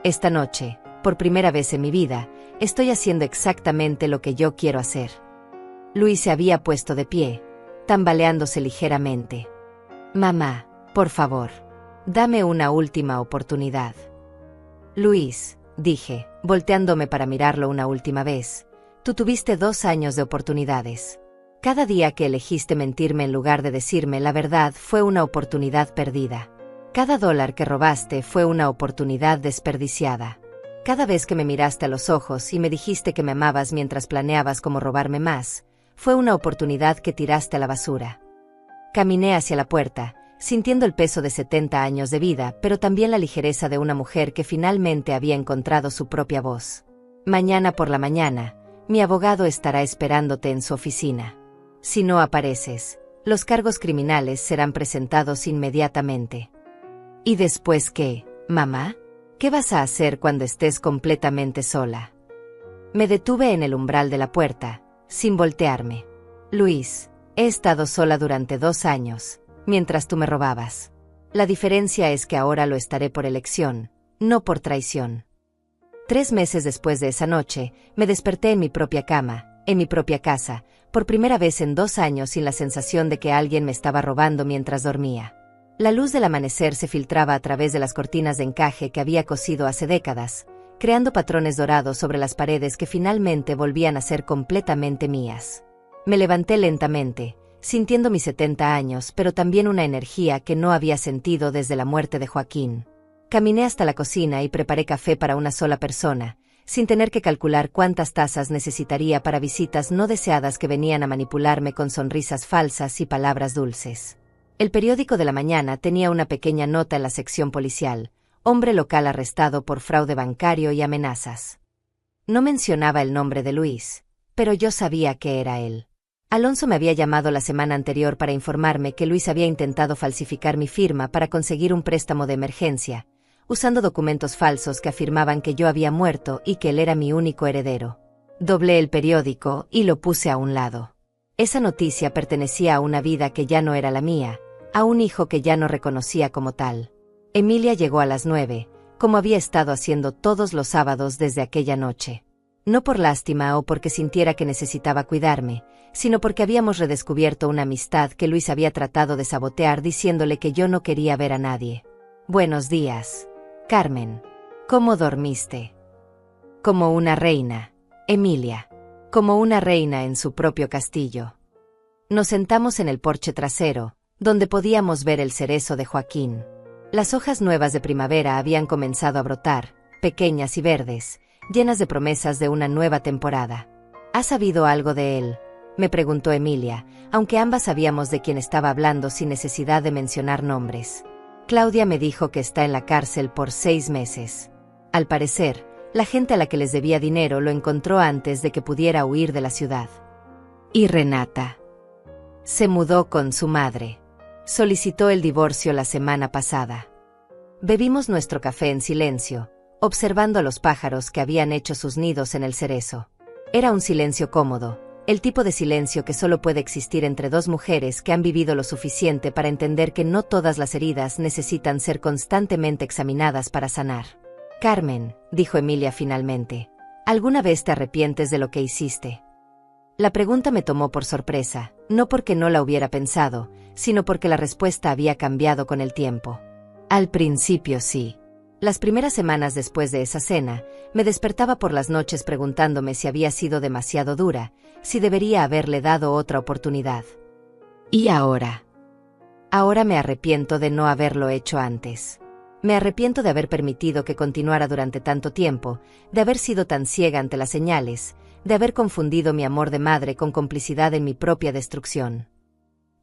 Speaker 1: Esta noche, por primera vez en mi vida, estoy haciendo exactamente lo que yo quiero hacer. Luis se había puesto de pie, tambaleándose ligeramente. Mamá, por favor, dame una última oportunidad. Luis, dije, volteándome para mirarlo una última vez, tú tuviste 2 años de oportunidades. Cada día que elegiste mentirme en lugar de decirme la verdad fue una oportunidad perdida. Cada dólar que robaste fue una oportunidad desperdiciada. Cada vez que me miraste a los ojos y me dijiste que me amabas mientras planeabas cómo robarme más, fue una oportunidad que tiraste a la basura. Caminé hacia la puerta, sintiendo el peso de 70 años de vida, pero también la ligereza de una mujer que finalmente había encontrado su propia voz. Mañana por la mañana, mi abogado estará esperándote en su oficina. Si no apareces, los cargos criminales serán presentados inmediatamente. ¿Y después qué, mamá? ¿Qué vas a hacer cuando estés completamente sola? Me detuve en el umbral de la puerta, sin voltearme. Luis, he estado sola durante 2 años, mientras tú me robabas. La diferencia es que ahora lo estaré por elección, no por traición. 3 meses después de esa noche, me desperté en mi propia cama, en mi propia casa, por primera vez en 2 años sin la sensación de que alguien me estaba robando mientras dormía. La luz del amanecer se filtraba a través de las cortinas de encaje que había cosido hace décadas, creando patrones dorados sobre las paredes que finalmente volvían a ser completamente mías. Me levanté lentamente, sintiendo mis 70 años, pero también una energía que no había sentido desde la muerte de Joaquín. Caminé hasta la cocina y preparé café para una sola persona, sin tener que calcular cuántas tazas necesitaría para visitas no deseadas que venían a manipularme con sonrisas falsas y palabras dulces. El periódico de la mañana tenía una pequeña nota en la sección policial: hombre local arrestado por fraude bancario y amenazas. No mencionaba el nombre de Luis, pero yo sabía que era él. Alonso me había llamado la semana anterior para informarme que Luis había intentado falsificar mi firma para conseguir un préstamo de emergencia, usando documentos falsos que afirmaban que yo había muerto y que él era mi único heredero. Doblé el periódico y lo puse a un lado. Esa noticia pertenecía a una vida que ya no era la mía, a un hijo que ya no reconocía como tal. Emilia llegó a las 9, como había estado haciendo todos los sábados desde aquella noche. No por lástima o porque sintiera que necesitaba cuidarme, sino porque habíamos redescubierto una amistad que Luis había tratado de sabotear diciéndole que yo no quería ver a nadie. Buenos días, Carmen. ¿Cómo dormiste? Como una reina, Emilia. Como una reina en su propio castillo. Nos sentamos en el porche trasero, donde podíamos ver el cerezo de Joaquín. Las hojas nuevas de primavera habían comenzado a brotar, pequeñas y verdes, llenas de promesas de una nueva temporada. ¿Has sabido algo de él?, me preguntó Emilia, aunque ambas sabíamos de quién estaba hablando sin necesidad de mencionar nombres. Claudia me dijo que está en la cárcel por 6 meses. Al parecer, la gente a la que les debía dinero lo encontró antes de que pudiera huir de la ciudad. ¿Y Renata? Se mudó con su madre. Solicitó el divorcio la semana pasada. Bebimos nuestro café en silencio, observando a los pájaros que habían hecho sus nidos en el cerezo. Era un silencio cómodo, el tipo de silencio que solo puede existir entre 2 mujeres que han vivido lo suficiente para entender que no todas las heridas necesitan ser constantemente examinadas para sanar. Carmen, dijo Emilia finalmente, ¿Alguna vez te arrepientes de lo que hiciste? La pregunta me tomó por sorpresa, no porque no la hubiera pensado, sino porque la respuesta había cambiado con el tiempo. Al principio sí. Las primeras semanas después de esa cena, me despertaba por las noches preguntándome si había sido demasiado dura, si debería haberle dado otra oportunidad. ¿Y ahora? Ahora me arrepiento de no haberlo hecho antes. Me arrepiento de haber permitido que continuara durante tanto tiempo, de haber sido tan ciega ante las señales, de haber confundido mi amor de madre con complicidad en mi propia destrucción.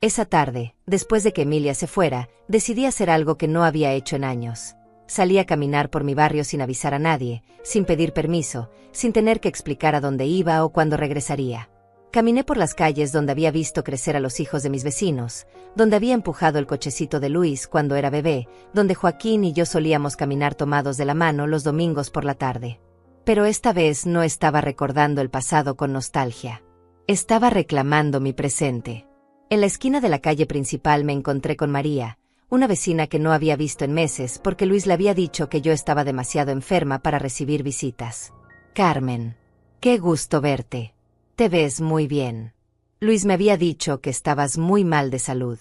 Speaker 1: Esa tarde, después de que Emilia se fuera, decidí hacer algo que no había hecho en años. Salí a caminar por mi barrio sin avisar a nadie, sin pedir permiso, sin tener que explicar a dónde iba o cuándo regresaría. Caminé por las calles donde había visto crecer a los hijos de mis vecinos, donde había empujado el cochecito de Luis cuando era bebé, donde Joaquín y yo solíamos caminar tomados de la mano los domingos por la tarde. Pero esta vez no estaba recordando el pasado con nostalgia. Estaba reclamando mi presente. En la esquina de la calle principal me encontré con María, una vecina que no había visto en meses porque Luis le había dicho que yo estaba demasiado enferma para recibir visitas. Carmen, qué gusto verte. Te ves muy bien. Luis me había dicho que estabas muy mal de salud.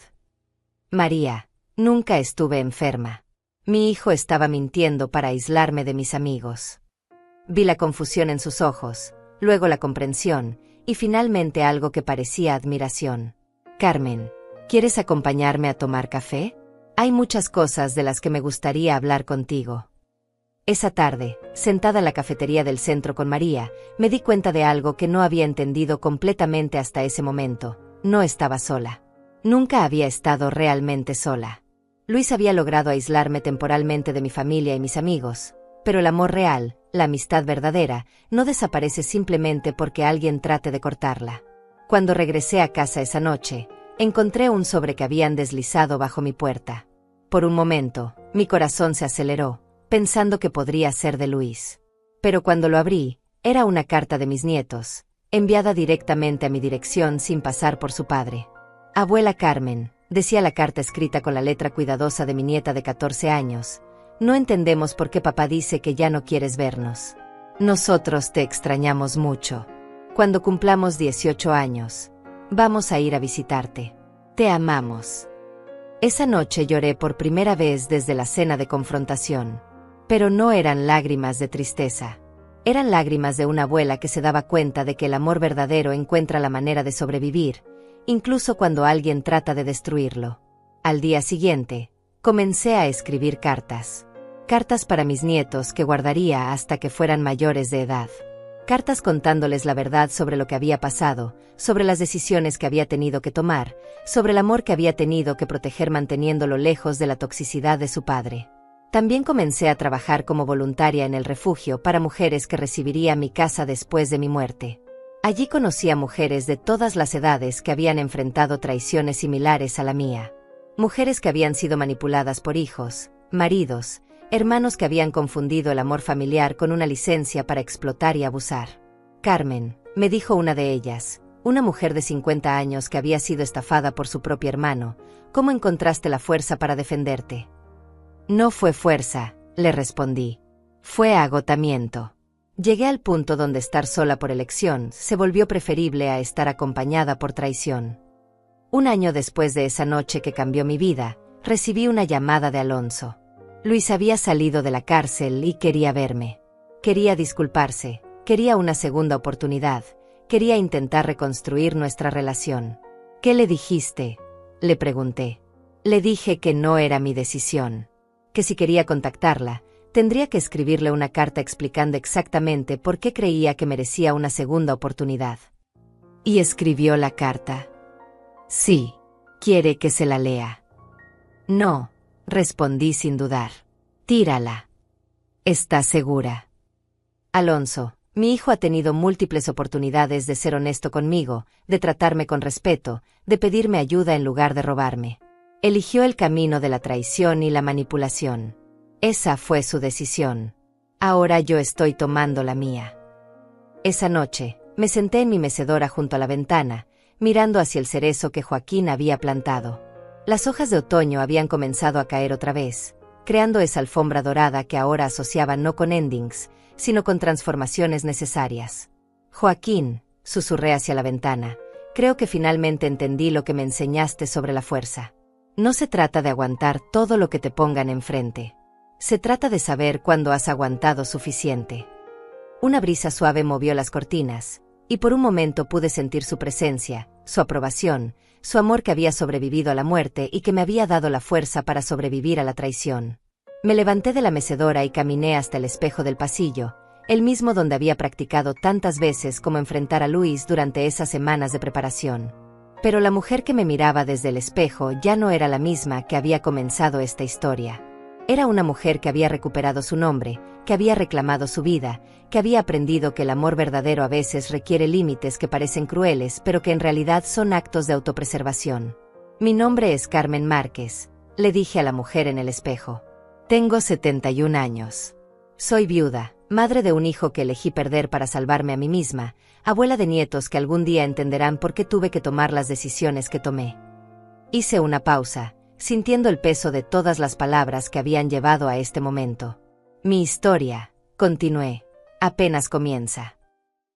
Speaker 1: María, nunca estuve enferma. Mi hijo estaba mintiendo para aislarme de mis amigos. Vi la confusión en sus ojos, luego la comprensión, y finalmente algo que parecía admiración. Carmen, ¿quieres acompañarme a tomar café? Hay muchas cosas de las que me gustaría hablar contigo. Esa tarde, sentada en la cafetería del centro con María, me di cuenta de algo que no había entendido completamente hasta ese momento. No estaba sola. Nunca había estado realmente sola. Luis había logrado aislarme temporalmente de mi familia y mis amigos, pero el amor real, la amistad verdadera, no desaparece simplemente porque alguien trate de cortarla. Cuando regresé a casa esa noche, encontré un sobre que habían deslizado bajo mi puerta. Por un momento, mi corazón se aceleró, pensando que podría ser de Luis. Pero cuando lo abrí, era una carta de mis nietos, enviada directamente a mi dirección sin pasar por su padre. Abuela Carmen, decía la carta escrita con la letra cuidadosa de mi nieta de 14 años, no entendemos por qué papá dice que ya no quieres vernos. Nosotros te extrañamos mucho. Cuando cumplamos 18 años, vamos a ir a visitarte. Te amamos. Esa noche lloré por primera vez desde la cena de confrontación. Pero no eran lágrimas de tristeza. Eran lágrimas de una abuela que se daba cuenta de que el amor verdadero encuentra la manera de sobrevivir, incluso cuando alguien trata de destruirlo. Al día siguiente, comencé a escribir cartas. Cartas para mis nietos que guardaría hasta que fueran mayores de edad. Cartas contándoles la verdad sobre lo que había pasado, sobre las decisiones que había tenido que tomar, sobre el amor que había tenido que proteger manteniéndolo lejos de la toxicidad de su padre. También comencé a trabajar como voluntaria en el refugio para mujeres que recibiría mi casa después de mi muerte. Allí conocí a mujeres de todas las edades que habían enfrentado traiciones similares a la mía. Mujeres que habían sido manipuladas por hijos, maridos, hermanos que habían confundido el amor familiar con una licencia para explotar y abusar. Carmen, me dijo una de ellas, una mujer de 50 años que había sido estafada por su propio hermano, ¿cómo encontraste la fuerza para defenderte? No fue fuerza, le respondí. Fue agotamiento. Llegué al punto donde estar sola por elección se volvió preferible a estar acompañada por traición. Un año después de esa noche que cambió mi vida, recibí una llamada de Alonso. Luis había salido de la cárcel y quería verme. Quería disculparse, quería una segunda oportunidad, quería intentar reconstruir nuestra relación. ¿Qué le dijiste?, le pregunté. Le dije que no era mi decisión. Que si quería contactarla, tendría que escribirle una carta explicando exactamente por qué creía que merecía una segunda oportunidad. ¿Y escribió la carta? Sí. ¿Quiere que se la lea? No, respondí sin dudar. Tírala. ¿Estás segura? Alonso, mi hijo ha tenido múltiples oportunidades de ser honesto conmigo, de tratarme con respeto, de pedirme ayuda en lugar de robarme. Eligió el camino de la traición y la manipulación. Esa fue su decisión. Ahora yo estoy tomando la mía. Esa noche, me senté en mi mecedora junto a la ventana, mirando hacia el cerezo que Joaquín había plantado. Las hojas de otoño habían comenzado a caer otra vez. creando esa alfombra dorada que ahora asociaba no con endings, sino con transformaciones necesarias. Joaquín, susurré hacia la ventana, creo que finalmente entendí lo que me enseñaste sobre la fuerza. No se trata de aguantar todo lo que te pongan enfrente. Se trata de saber cuándo has aguantado suficiente. Una brisa suave movió las cortinas, y por un momento pude sentir su presencia, su aprobación, su amor que había sobrevivido a la muerte y que me había dado la fuerza para sobrevivir a la traición. Me levanté de la mecedora y caminé hasta el espejo del pasillo, el mismo donde había practicado tantas veces como enfrentar a Luis durante esas semanas de preparación. Pero la mujer que me miraba desde el espejo ya no era la misma que había comenzado esta historia. Era una mujer que había recuperado su nombre, que había reclamado su vida, que había aprendido que el amor verdadero a veces requiere límites que parecen crueles pero que en realidad son actos de autopreservación. Mi nombre es Carmen Márquez, le dije a la mujer en el espejo. Tengo 71 años. Soy viuda, madre de un hijo que elegí perder para salvarme a mí misma, abuela de nietos que algún día entenderán por qué tuve que tomar las decisiones que tomé. Hice una pausa, sintiendo el peso de todas las palabras que habían llevado a este momento. Mi historia, continué, apenas comienza.